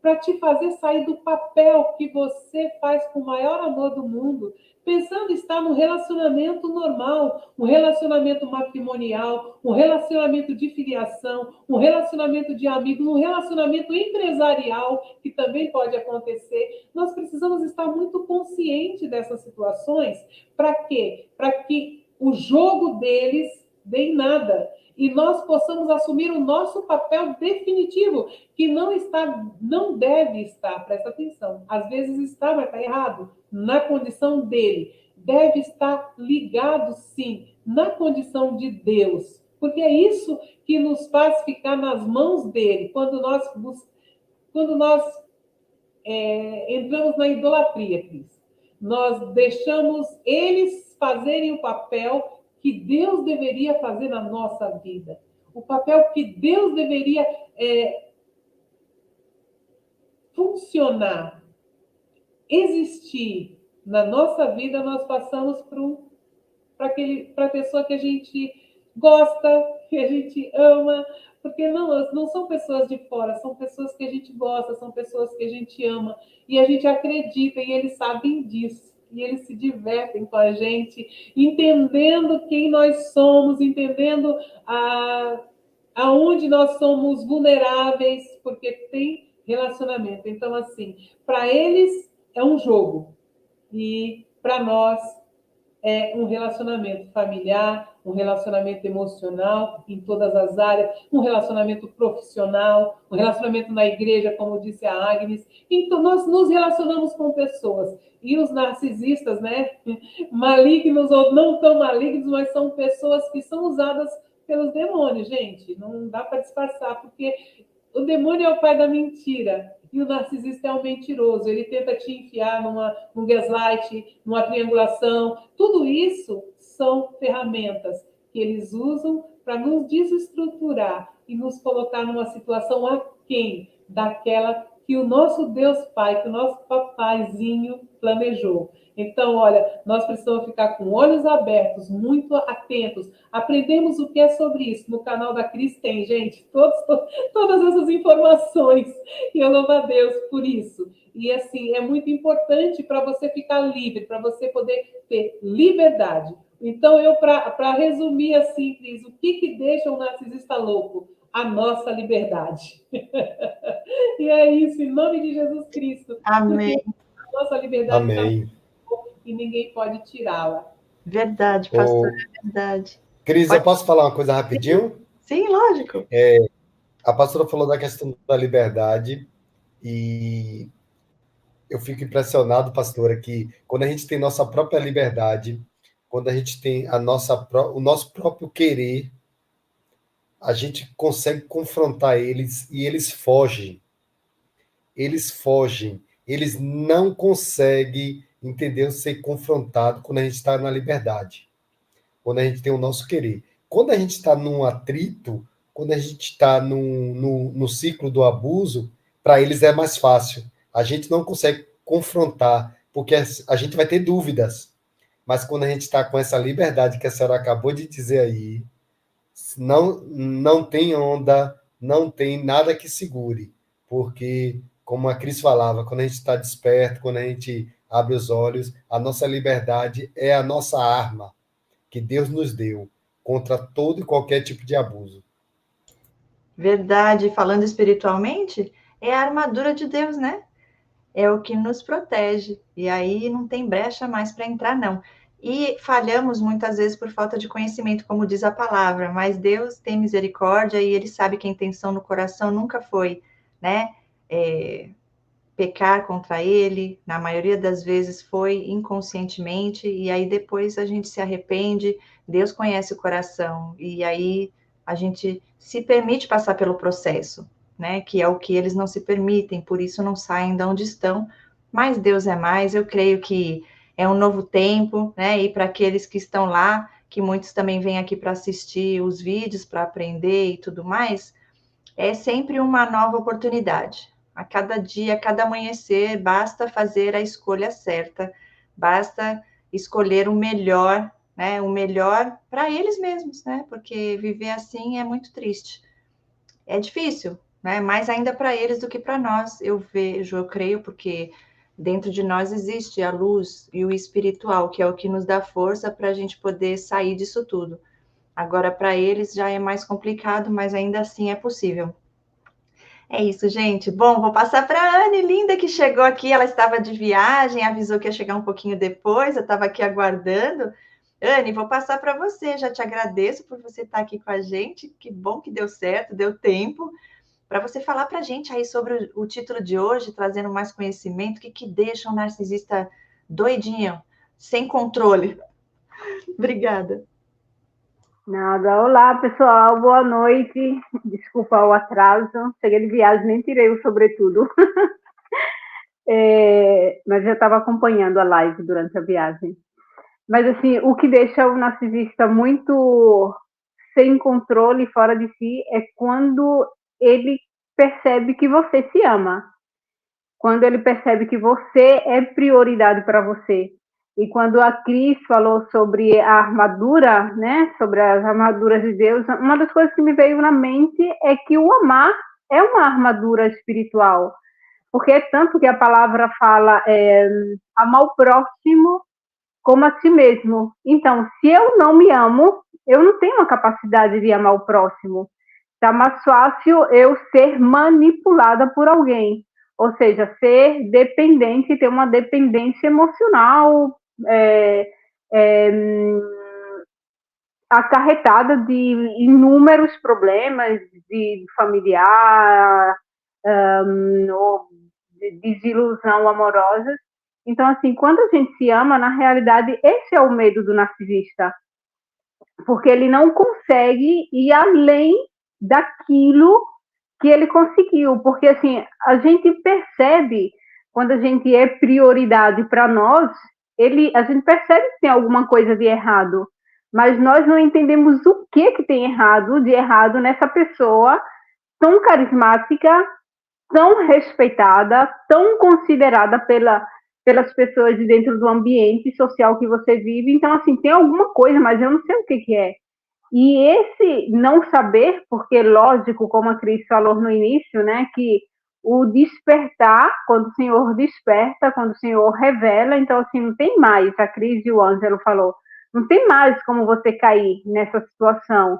para te fazer sair do papel que você faz com o maior amor do mundo, pensando em estar num relacionamento normal, um relacionamento matrimonial, um relacionamento de filiação, um relacionamento de amigos, um relacionamento empresarial, que também pode acontecer. Nós precisamos estar muito conscientes dessas situações. Para quê? Para que o jogo deles dê em nada e nós possamos assumir o nosso papel definitivo, que não deve estar, presta atenção, às vezes está, mas está errado, na condição dele. Deve estar ligado, sim, na condição de Deus, porque é isso que nos faz ficar nas mãos dele, quando nós entramos na idolatria, Cris. Nós deixamos eles fazerem o papel que Deus deveria fazer na nossa vida. O papel que Deus deveria funcionar, existir na nossa vida, nós passamos para a pessoa que a gente gosta, que a gente ama, porque não são pessoas de fora, são pessoas que a gente gosta, são pessoas que a gente ama, e a gente acredita, e eles sabem disso. E eles se divertem com a gente, entendendo quem nós somos, entendendo aonde nós somos vulneráveis, porque tem relacionamento. Então, assim, para eles é um jogo, e para nós é um relacionamento familiar, um relacionamento emocional em todas as áreas, um relacionamento profissional, um relacionamento na igreja, como disse a Agnes. Então, nós nos relacionamos com pessoas. E os narcisistas, né? Malignos ou não tão malignos, mas são pessoas que são usadas pelos demônios, gente. Não dá para disfarçar, porque o demônio é o pai da mentira. E o narcisista é um mentiroso, ele tenta te enfiar num gaslight, numa triangulação. Tudo isso são ferramentas que eles usam para nos desestruturar e nos colocar numa situação aquém daquela que o nosso Deus Pai, que o nosso papaizinho planejou. Então, olha, nós precisamos ficar com olhos abertos, muito atentos. Aprendemos o que é sobre isso. No canal da Cris tem, gente, todas essas informações. E eu louvo a Deus por isso. E, assim, é muito importante para você ficar livre, para você poder ter liberdade. Então, para resumir assim, Cris, o que deixa um narcisista louco? A nossa liberdade. E é isso, em nome de Jesus Cristo. Amém. A nossa liberdade Amém. e ninguém pode tirá-la. Verdade, pastor, é verdade. Cris, eu posso falar uma coisa rapidinho? Sim, lógico. A pastora falou da questão da liberdade e eu fico impressionado, pastora, que quando a gente tem nossa própria liberdade, quando a gente tem o nosso próprio querer, a gente consegue confrontar eles e eles fogem. Eles fogem. Eles não conseguem, entendeu, ser confrontado quando a gente está na liberdade. Quando a gente tem o nosso querer. Quando a gente está num atrito, quando a gente está no ciclo do abuso, para eles é mais fácil. A gente não consegue confrontar, porque a gente vai ter dúvidas. Mas quando a gente está com essa liberdade que a senhora acabou de dizer aí, não tem onda, não tem nada que segure. Porque, como a Cris falava, quando a gente está desperto, quando a gente abre os olhos, a nossa liberdade é a nossa arma que Deus nos deu contra todo e qualquer tipo de abuso. Verdade, falando espiritualmente, é a armadura de Deus, né? É o que nos protege. E aí não tem brecha mais para entrar, não. E falhamos muitas vezes por falta de conhecimento, como diz a palavra, mas Deus tem misericórdia e Ele sabe que a intenção no coração nunca foi, né? Pecar contra Ele, na maioria das vezes foi inconscientemente, e aí depois a gente se arrepende, Deus conhece o coração, e aí a gente se permite passar pelo processo, né? Que é o que eles não se permitem, por isso não saem de onde estão, mas Deus é mais, eu creio que é um novo tempo, né? E para aqueles que estão lá, que muitos também vêm aqui para assistir os vídeos, para aprender e tudo mais, é sempre uma nova oportunidade. A cada dia, a cada amanhecer, basta fazer a escolha certa, basta escolher o melhor, né? O melhor para eles mesmos, né? Porque viver assim é muito triste. É difícil, né? Mais ainda para eles do que para nós. Eu vejo, eu creio, porque dentro de nós existe a luz e o espiritual, que é o que nos dá força para a gente poder sair disso tudo. Agora, para eles já é mais complicado, mas ainda assim é possível. É isso, gente. Bom, vou passar para a Anne, linda, que chegou aqui. Ela estava de viagem, avisou que ia chegar um pouquinho depois. Eu estava aqui aguardando. Anne, vou passar para você. Já te agradeço por você estar aqui com a gente. Que bom que deu certo, deu tempo. Para você falar para a gente aí sobre o título de hoje, trazendo mais conhecimento, o que deixa um narcisista doidinho, sem controle. Obrigada. Nada. Olá, pessoal. Boa noite. Desculpa o atraso. Cheguei de viagem, nem tirei o sobretudo. Mas eu estava acompanhando a live durante a viagem. Mas, assim, o que deixa o narcisista muito sem controle, fora de si, é quando ele percebe que você se ama. Quando ele percebe que você é prioridade para você. E quando a Cris falou sobre a armadura, né, sobre as armaduras de Deus, uma das coisas que me veio na mente é que o amar é uma armadura espiritual. Porque é tanto que a palavra fala amar o próximo como a si mesmo. Então, se eu não me amo, eu não tenho a capacidade de amar o próximo. Está mais fácil eu ser manipulada por alguém. Ou seja, ser dependente, ter uma dependência emocional acarretada de inúmeros problemas de familiar, ou de desilusão amorosa. Então, assim, quando a gente se ama, na realidade, esse é o medo do narcisista. Porque ele não consegue ir além daquilo que ele conseguiu. Porque, assim, a gente percebe, quando a gente é prioridade para nós, a gente percebe que tem alguma coisa de errado. Mas nós não entendemos o que tem de errado nessa pessoa tão carismática, tão respeitada, tão considerada pelas pessoas de dentro do ambiente social que você vive. Então, assim, tem alguma coisa, mas eu não sei o que é. E esse não saber, porque lógico, como a Cris falou no início, né, que o despertar, quando o Senhor desperta, quando o Senhor revela, então assim, não tem mais, a Cris e o Ângelo falou, não tem mais como você cair nessa situação.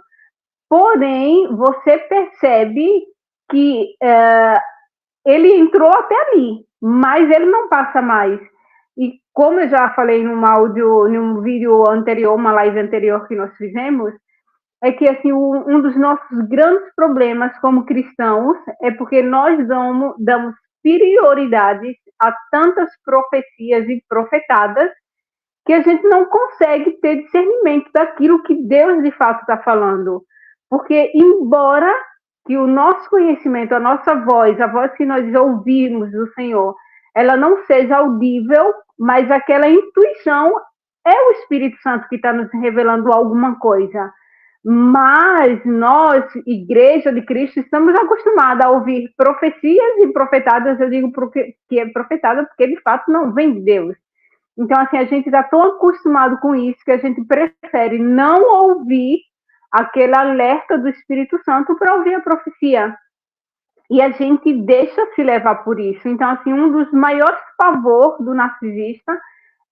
Porém, você percebe que ele entrou até ali, mas ele não passa mais. E como eu já falei num vídeo anterior, uma live anterior que nós fizemos, é que assim, um dos nossos grandes problemas como cristãos é porque nós damos prioridades a tantas profecias e profetadas que a gente não consegue ter discernimento daquilo que Deus de fato está falando. Porque, embora que o nosso conhecimento, a nossa voz, a voz que nós ouvimos do Senhor, ela não seja audível, mas aquela intuição é o Espírito Santo que está nos revelando alguma coisa. Mas nós, Igreja de Cristo, estamos acostumados a ouvir profecias e profetadas, eu digo que é profetada porque de fato não vem de Deus. Então, assim, a gente está tão acostumado com isso que a gente prefere não ouvir aquele alerta do Espírito Santo para ouvir a profecia. E a gente deixa se levar por isso. Então, assim, um dos maiores pavores do narcisista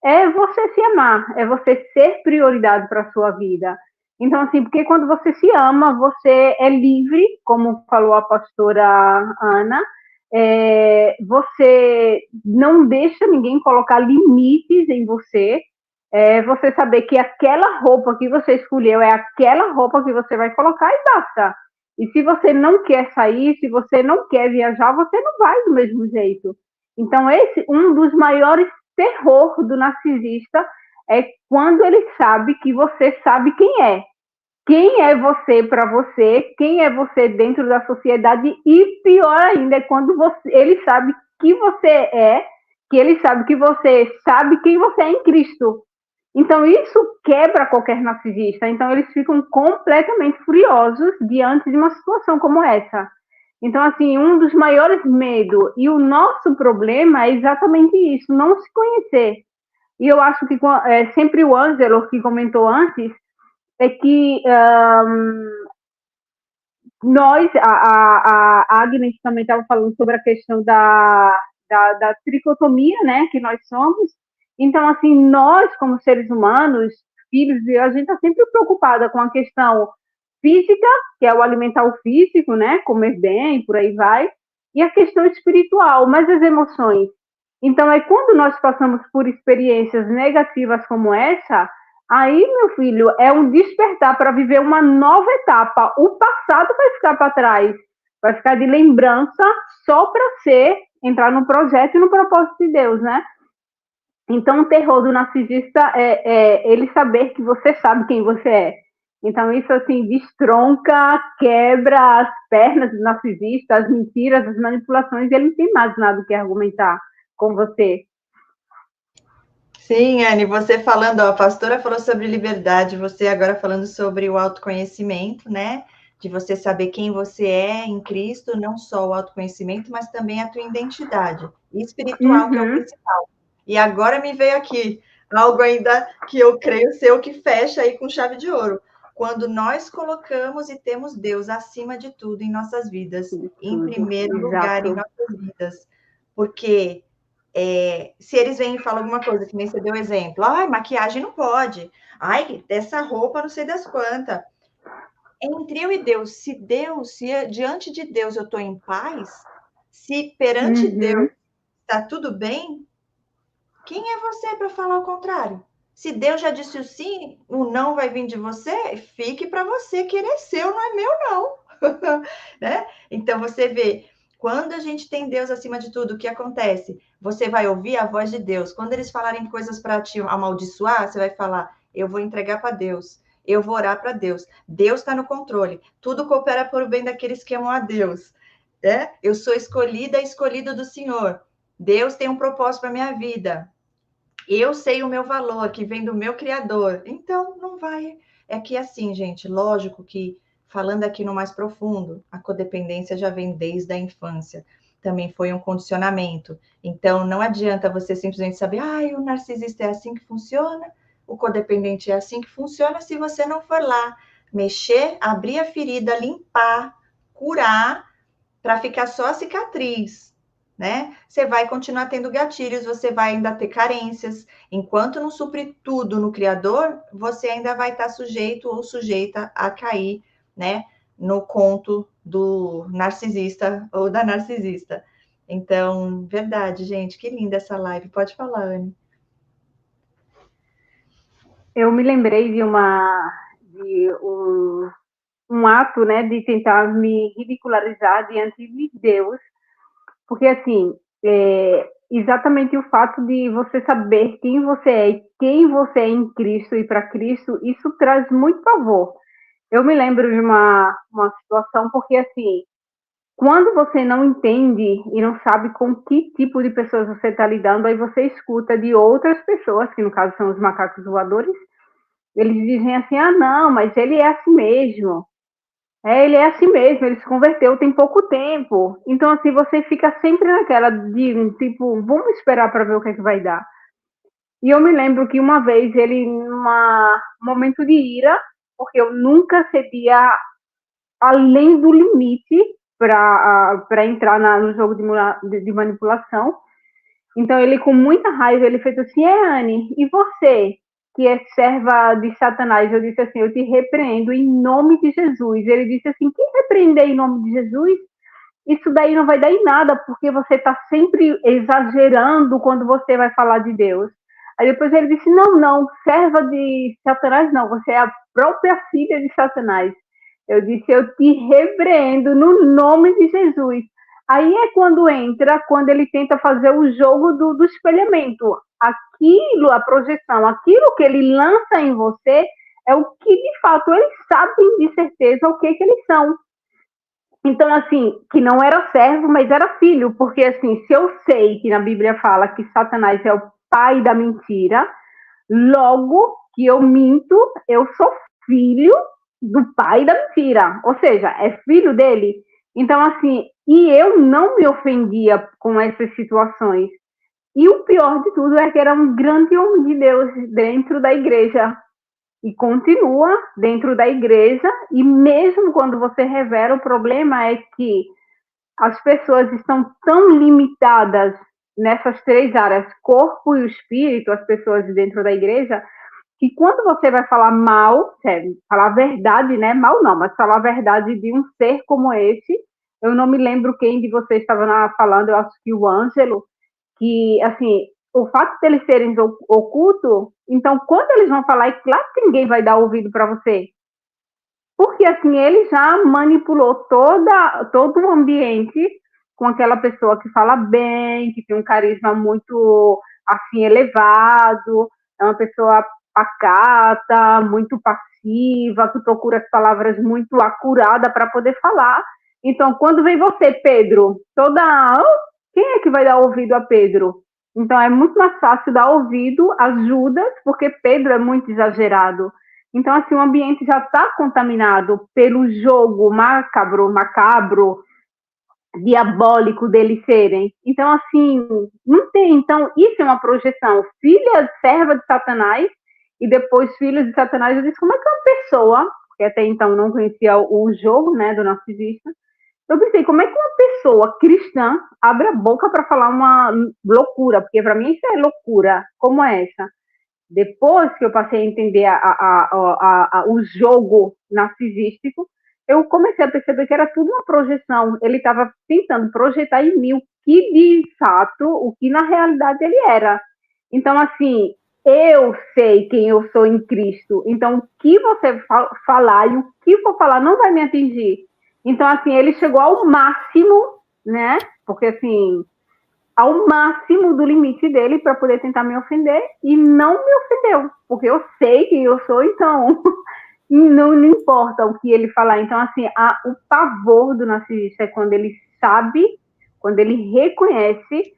é você se amar, é você ser prioridade para a sua vida. Então, assim, porque quando você se ama, você é livre, como falou a pastora Ana, você não deixa ninguém colocar limites em você, você saber que aquela roupa que você escolheu é aquela roupa que você vai colocar e basta. E se você não quer sair, se você não quer viajar, você não vai do mesmo jeito. Então, um dos maiores terror do narcisista é quando ele sabe que você sabe quem é. Quem é você para você, quem é você dentro da sociedade, e pior ainda é quando ele sabe que você é, que ele sabe que você sabe quem você é em Cristo. Então, isso quebra qualquer narcisista. Então, eles ficam completamente furiosos diante de uma situação como essa. Então, assim, um dos maiores medos, e o nosso problema é exatamente isso, não se conhecer. E eu acho que sempre o Ângelo, que comentou antes, é que nós, a Agnes também estava falando sobre a questão da tricotomia, né, que nós somos. Então, assim, nós, como seres humanos, filhos, a gente está sempre preocupada com a questão física, que é o alimentar o físico, né, comer bem, por aí vai, e a questão espiritual, mas as emoções. Então, quando nós passamos por experiências negativas como essa, aí, meu filho, é um despertar para viver uma nova etapa. O passado vai ficar para trás, vai ficar de lembrança só para entrar no projeto e no propósito de Deus, né? Então, o terror do narcisista é ele saber que você sabe quem você é. Então, isso, assim, destronca, quebra as pernas do narcisista, as mentiras, as manipulações, e ele não tem mais nada que argumentar com você. Sim, Anne, você falando, a pastora falou sobre liberdade, você agora falando sobre o autoconhecimento, né? De você saber quem você é em Cristo, não só o autoconhecimento, mas também a tua identidade espiritual, que é o principal. E agora me veio aqui algo ainda que eu creio ser o que fecha aí com chave de ouro. Quando nós colocamos e temos Deus acima de tudo em nossas vidas, em primeiro lugar em nossas vidas, porque se eles vêm e falam alguma coisa, que nem você deu exemplo, ai, maquiagem não pode, ai, dessa roupa não sei das quantas. Entre eu e Deus, se diante de Deus eu estou em paz, se perante Deus está tudo bem, quem é você para falar o contrário? Se Deus já disse o sim, o não vai vir de você, fique para você, querer seu, não é meu, não. Né? Então, você vê, quando a gente tem Deus acima de tudo, o que acontece? Você vai ouvir a voz de Deus. Quando eles falarem coisas para te amaldiçoar, você vai falar, eu vou entregar para Deus, eu vou orar para Deus. Deus está no controle. Tudo coopera para o bem daqueles que amam a Deus. Eu sou escolhido do Senhor. Deus tem um propósito para minha vida. Eu sei o meu valor, que vem do meu Criador. Então, não vai. É que assim, gente, lógico que, falando aqui no mais profundo, a codependência já vem desde a infância. também foi um condicionamento. Então, não adianta você simplesmente saber, o narcisista é assim que funciona, o codependente é assim que funciona, se você não for lá mexer, abrir a ferida, limpar, curar, para ficar só a cicatriz, né? Você vai continuar tendo gatilhos, você vai ainda ter carências. Enquanto não suprir tudo no Criador, você ainda vai estar sujeito ou sujeita a cair, né? No conto do narcisista ou da narcisista. Então, verdade, gente, que linda essa live. Pode falar, Anne. Eu me lembrei de um ato, né, de tentar me ridicularizar diante de Deus, porque, assim, exatamente o fato de você saber quem você é e quem você é em Cristo e para Cristo, isso traz muito pavor. Eu me lembro de uma situação, porque, assim, quando você não entende e não sabe com que tipo de pessoas você está lidando, aí você escuta de outras pessoas, que no caso são os macacos voadores, eles dizem assim, não, mas ele é assim mesmo. Ele é assim mesmo, ele se converteu tem pouco tempo. Então, assim, você fica sempre naquela de, tipo, vamos esperar para ver o que é que vai dar. E eu me lembro que uma vez ele, num momento de ira, porque eu nunca cedia além do limite para entrar no jogo de manipulação. Então, ele, com muita raiva, ele fez assim, Anne, e você, que é serva de Satanás? Eu disse assim, eu te repreendo em nome de Jesus. Ele disse assim, quem repreender em nome de Jesus? Isso daí não vai dar em nada, porque você está sempre exagerando quando você vai falar de Deus. Aí depois ele disse, não, serva de Satanás não, você é a própria filha de Satanás. Eu disse, eu te repreendo no nome de Jesus. Aí é quando ele tenta fazer o jogo do espelhamento. Aquilo, a projeção, aquilo que ele lança em você é o que, de fato, eles sabem de certeza o que eles são. Então, assim, que não era servo, mas era filho, porque, assim, se eu sei que na Bíblia fala que Satanás é o pai da mentira, logo que eu minto, eu sou filho do pai da mentira, ou seja, é filho dele. Então, assim, e eu não me ofendia com essas situações. E o pior de tudo é que era um grande homem de Deus dentro da igreja. E continua dentro da igreja, e mesmo quando você revela, o problema é que as pessoas estão tão limitadas nessas três áreas, corpo e espírito, as pessoas dentro da igreja, que quando você vai falar mal, falar a verdade, né? Mal não, mas falar a verdade de um ser como esse, eu não me lembro quem de vocês estava falando, eu acho que o Ângelo, que, assim, o fato de eles serem ocultos, então, quando eles vão falar, é claro que ninguém vai dar ouvido para você. Porque, assim, ele já manipulou todo o ambiente com aquela pessoa que fala bem, que tem um carisma muito, assim, elevado, é uma pessoa pacata, muito passiva, que procura as palavras muito acuradas para poder falar. Então, quando vem você, Pedro, quem é que vai dar ouvido a Pedro? Então, é muito mais fácil dar ouvido a Judas, porque Pedro é muito exagerado. Então, assim, o ambiente já está contaminado pelo jogo macabro, diabólico deles serem. Então, assim, não tem. Então, isso é uma projeção. Filha serva de Satanás, e depois filhos de Satanás. Eu disse, como é que uma pessoa, que até então não conhecia o jogo, né, do narcisista, eu pensei, como é que uma pessoa cristã abre a boca para falar uma loucura? Porque para mim isso é loucura, como essa. Depois que eu passei a entender o jogo narcisístico, eu comecei a perceber que era tudo uma projeção. Ele estava tentando projetar em mim o que de fato, o que na realidade ele era. Então, assim, eu sei quem eu sou em Cristo. Então, o que você falar e o que for falar não vai me atingir. Então, assim, ele chegou ao máximo, né? Porque, assim, ao máximo do limite dele para poder tentar me ofender e não me ofendeu, porque eu sei quem eu sou, então não importa o que ele falar. Então, assim, o pavor do narcisista é quando ele sabe, quando ele reconhece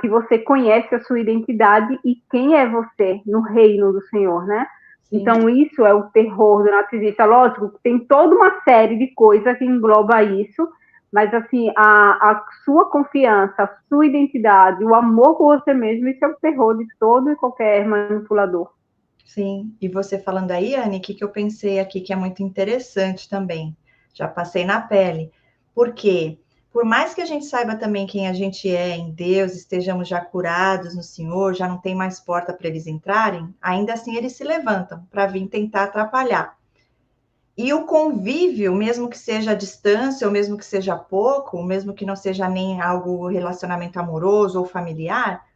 que você conhece a sua identidade e quem é você no reino do Senhor, né? Sim. Então, isso é o terror do narcisista. Lógico que tem toda uma série de coisas que engloba isso, Mas, assim, a sua confiança, a sua identidade, o amor por você mesmo, isso é o terror de todo e qualquer manipulador. Sim, e você falando aí, Anne, o que eu pensei aqui que é muito interessante também. Já passei na pele. Por quê? Por mais que a gente saiba também quem a gente é em Deus, estejamos já curados no Senhor, já não tem mais porta para eles entrarem, ainda assim eles se levantam para vir tentar atrapalhar. E o convívio, mesmo que seja à distância, ou mesmo que seja pouco, mesmo que não seja nem algo relacionamento amoroso ou familiar,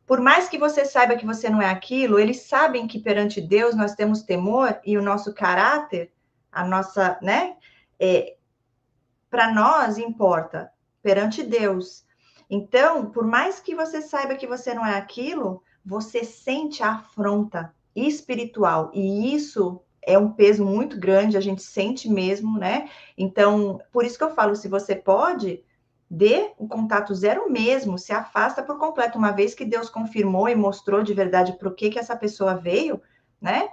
por mais que você saiba que você não é aquilo, eles sabem que perante Deus nós temos temor e o nosso caráter, a nossa, né? Para nós importa perante Deus. Então, por mais que você saiba que você não é aquilo, você sente a afronta espiritual. E isso é um peso muito grande, a gente sente mesmo, né? Então, por isso que eu falo, se você pode, dê o contato zero mesmo, se afasta por completo, uma vez que Deus confirmou e mostrou de verdade para o que essa pessoa veio, né?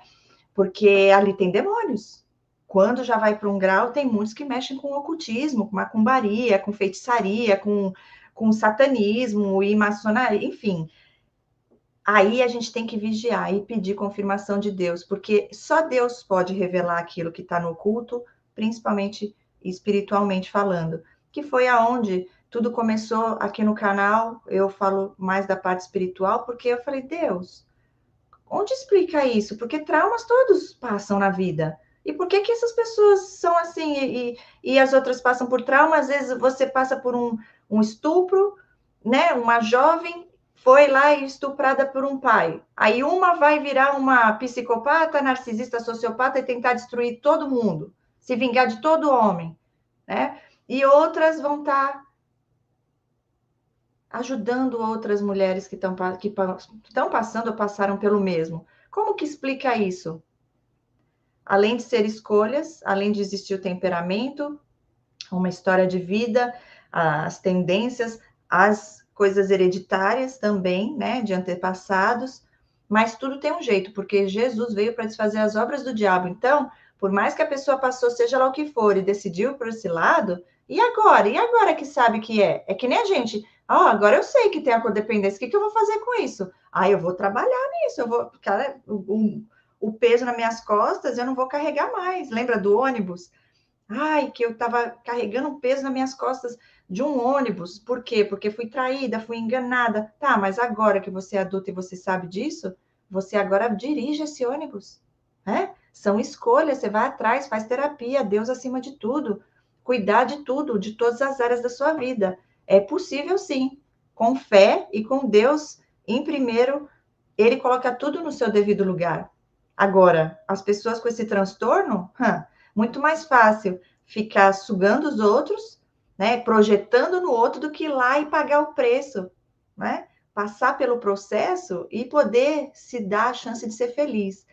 Porque ali tem demônios. Quando já vai para um grau, tem muitos que mexem com ocultismo, com macumbaria, com feitiçaria, com satanismo e maçonaria, enfim. Aí a gente tem que vigiar e pedir confirmação de Deus, porque só Deus pode revelar aquilo que está no oculto, principalmente espiritualmente falando, que foi aonde tudo começou aqui no canal. Eu falo mais da parte espiritual, porque eu falei, Deus, onde explica isso? Porque traumas todos passam na vida. E por que essas pessoas são assim e as outras passam por trauma? Às vezes você passa por um estupro, né? Uma jovem foi lá e estuprada por um pai. Aí uma vai virar uma psicopata, narcisista, sociopata e tentar destruir todo mundo, se vingar de todo homem, né? E outras vão estar ajudando outras mulheres que estão passando ou passaram pelo mesmo. Como que explica isso? Além de ser escolhas, além de existir o temperamento, uma história de vida, as tendências, as coisas hereditárias também, né, de antepassados, mas tudo tem um jeito, porque Jesus veio para desfazer as obras do diabo. Então, por mais que a pessoa passou, seja lá o que for, e decidiu por esse lado, e agora? E agora que sabe que é? É que nem a gente. Agora eu sei que tem a codependência, o que eu vou fazer com isso? Eu vou trabalhar nisso, eu vou, cara, o peso nas minhas costas, eu não vou carregar mais. Lembra do ônibus? Que eu estava carregando um peso nas minhas costas de um ônibus. Por quê? Porque fui traída, fui enganada. Tá, mas agora que você é adulta e você sabe disso, você agora dirige esse ônibus, né? São escolhas, você vai atrás, faz terapia, Deus acima de tudo. Cuidar de tudo, de todas as áreas da sua vida. É possível, sim. Com fé e com Deus em primeiro, Ele coloca tudo no seu devido lugar. Agora, as pessoas com esse transtorno, muito mais fácil ficar sugando os outros, né, projetando no outro, do que ir lá e pagar o preço, né? Passar pelo processo e poder se dar a chance de ser feliz.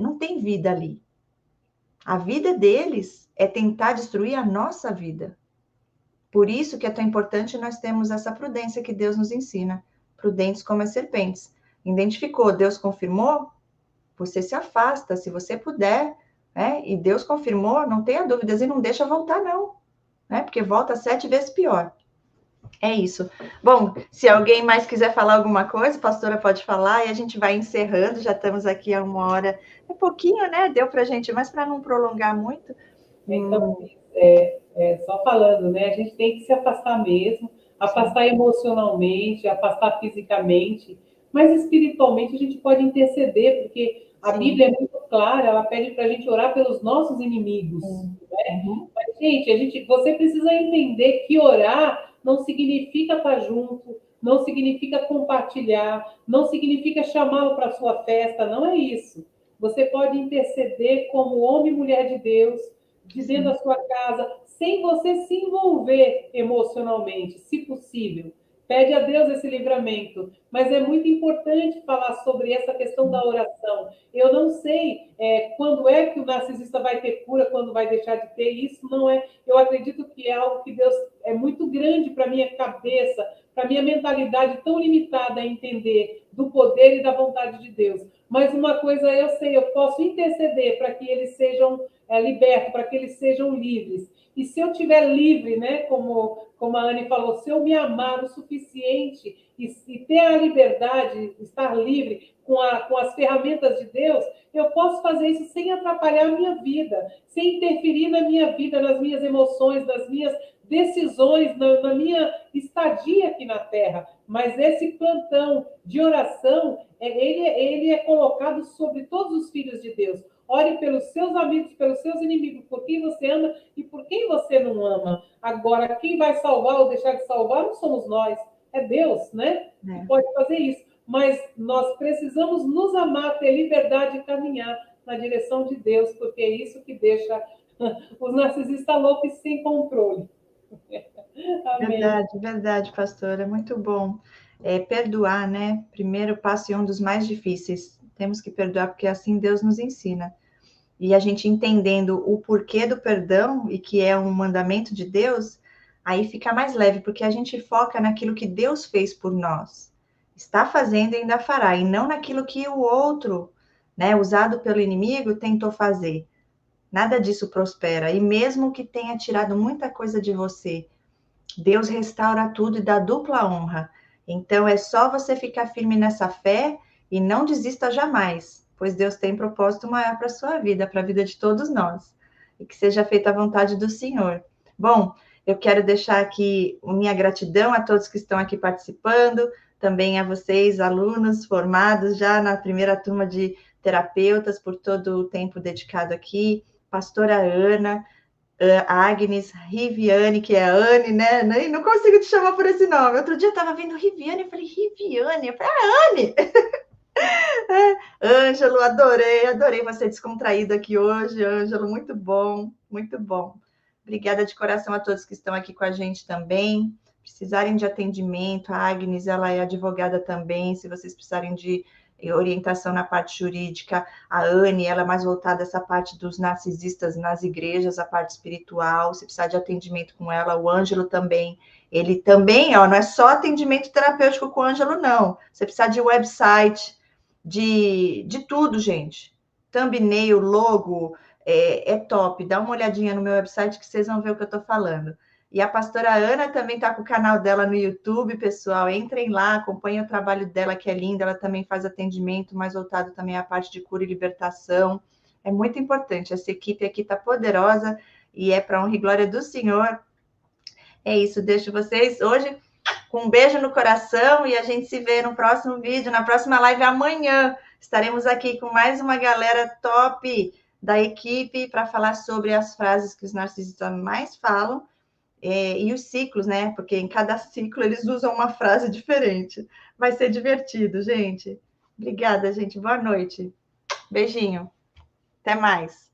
Não tem vida ali. A vida deles é tentar destruir a nossa vida. Por isso que é tão importante nós termos essa prudência que Deus nos ensina. Prudentes como as serpentes. Identificou, Deus confirmou, você se afasta, se você puder, né? E Deus confirmou, não tenha dúvidas, e não deixa voltar, não, né? Porque volta 7 vezes pior. É isso. Bom, se alguém mais quiser falar alguma coisa, a pastora pode falar, e a gente vai encerrando, já estamos aqui há 1 hora, pouquinho, né? Deu para a gente, mas para não prolongar muito. Então, só falando, né? A gente tem que se afastar mesmo, afastar emocionalmente, afastar fisicamente, mas espiritualmente a gente pode interceder, porque a Bíblia é muito clara, ela pede para a gente orar pelos nossos inimigos. Né? Mas, gente, você precisa entender que orar não significa estar junto, não significa compartilhar, não significa chamá-lo para a sua festa, não é isso. Você pode interceder como homem e mulher de Deus, de dentro da sua casa, sem você se envolver emocionalmente, se possível. Pede a Deus esse livramento. Mas é muito importante falar sobre essa questão da oração. Eu não sei quando é que o narcisista vai ter cura, quando vai deixar de ter. Isso não é... Eu acredito que é algo que Deus é muito grande para a minha cabeça, para a minha mentalidade tão limitada a entender do poder e da vontade de Deus. Mas uma coisa eu sei, eu posso interceder para que eles sejam libertos, para que eles sejam livres. E se eu estiver livre, né, como a Anne falou, se eu me amar o suficiente e ter a liberdade, estar livre com as ferramentas de Deus, eu posso fazer isso sem atrapalhar a minha vida, sem interferir na minha vida, nas minhas emoções, nas minhas decisões, na minha estadia aqui na Terra. Mas esse plantão de oração, ele é colocado sobre todos os filhos de Deus. Ore pelos seus amigos, pelos seus inimigos, por quem você ama e por quem você não ama. Agora, quem vai salvar ou deixar de salvar não somos nós, é Deus, né? Que pode fazer isso. Mas nós precisamos nos amar, ter liberdade de caminhar na direção de Deus, porque é isso que deixa os narcisistas loucos sem controle. Amém. Verdade, pastora, é muito bom. Perdoar, né? Primeiro passo e um dos mais difíceis. Temos que perdoar, porque assim Deus nos ensina. E a gente entendendo o porquê do perdão, e que é um mandamento de Deus, aí fica mais leve, porque a gente foca naquilo que Deus fez por nós. Está fazendo e ainda fará, e não naquilo que o outro, né, usado pelo inimigo, tentou fazer. Nada disso prospera. E mesmo que tenha tirado muita coisa de você, Deus restaura tudo e dá dupla honra. Então, é só você ficar firme nessa fé e não desista jamais, pois Deus tem propósito maior para a sua vida, para a vida de todos nós. E que seja feita a vontade do Senhor. Bom, eu quero deixar aqui minha gratidão a todos que estão aqui participando, também a vocês, alunos formados já na primeira turma de terapeutas, por todo o tempo dedicado aqui, pastora Ana, Agnes, Riviane, que é a Anne, né? Não consigo te chamar por esse nome. Outro dia eu estava vendo Riviane, eu falei, Riviane, eu falei, Anne! Ângelo, adorei você descontraído aqui hoje, Ângelo, muito bom, muito bom. Obrigada de coração a todos que estão aqui com a gente também. Precisarem de atendimento, a Agnes, ela é advogada também, se vocês precisarem de orientação na parte jurídica, a Anne, ela é mais voltada a essa parte dos narcisistas nas igrejas, a parte espiritual, se precisar de atendimento com ela, o Ângelo também, ele também, não é só atendimento terapêutico com o Ângelo, não, você precisa de website, de tudo, gente, thumbnail, logo, é top, dá uma olhadinha no meu website que vocês vão ver o que eu tô falando. E a pastora Ana também está com o canal dela no YouTube, pessoal. Entrem lá, acompanhem o trabalho dela, que é lindo. Ela também faz atendimento, mais voltado também à parte de cura e libertação. É muito importante. Essa equipe aqui está poderosa e é para honra e glória do Senhor. É isso, deixo vocês hoje com um beijo no coração e a gente se vê no próximo vídeo, na próxima live amanhã. Estaremos aqui com mais uma galera top da equipe para falar sobre as frases que os narcisistas mais falam. E os ciclos, né? Porque em cada ciclo eles usam uma frase diferente. Vai ser divertido, gente. Obrigada, gente. Boa noite. Beijinho. Até mais.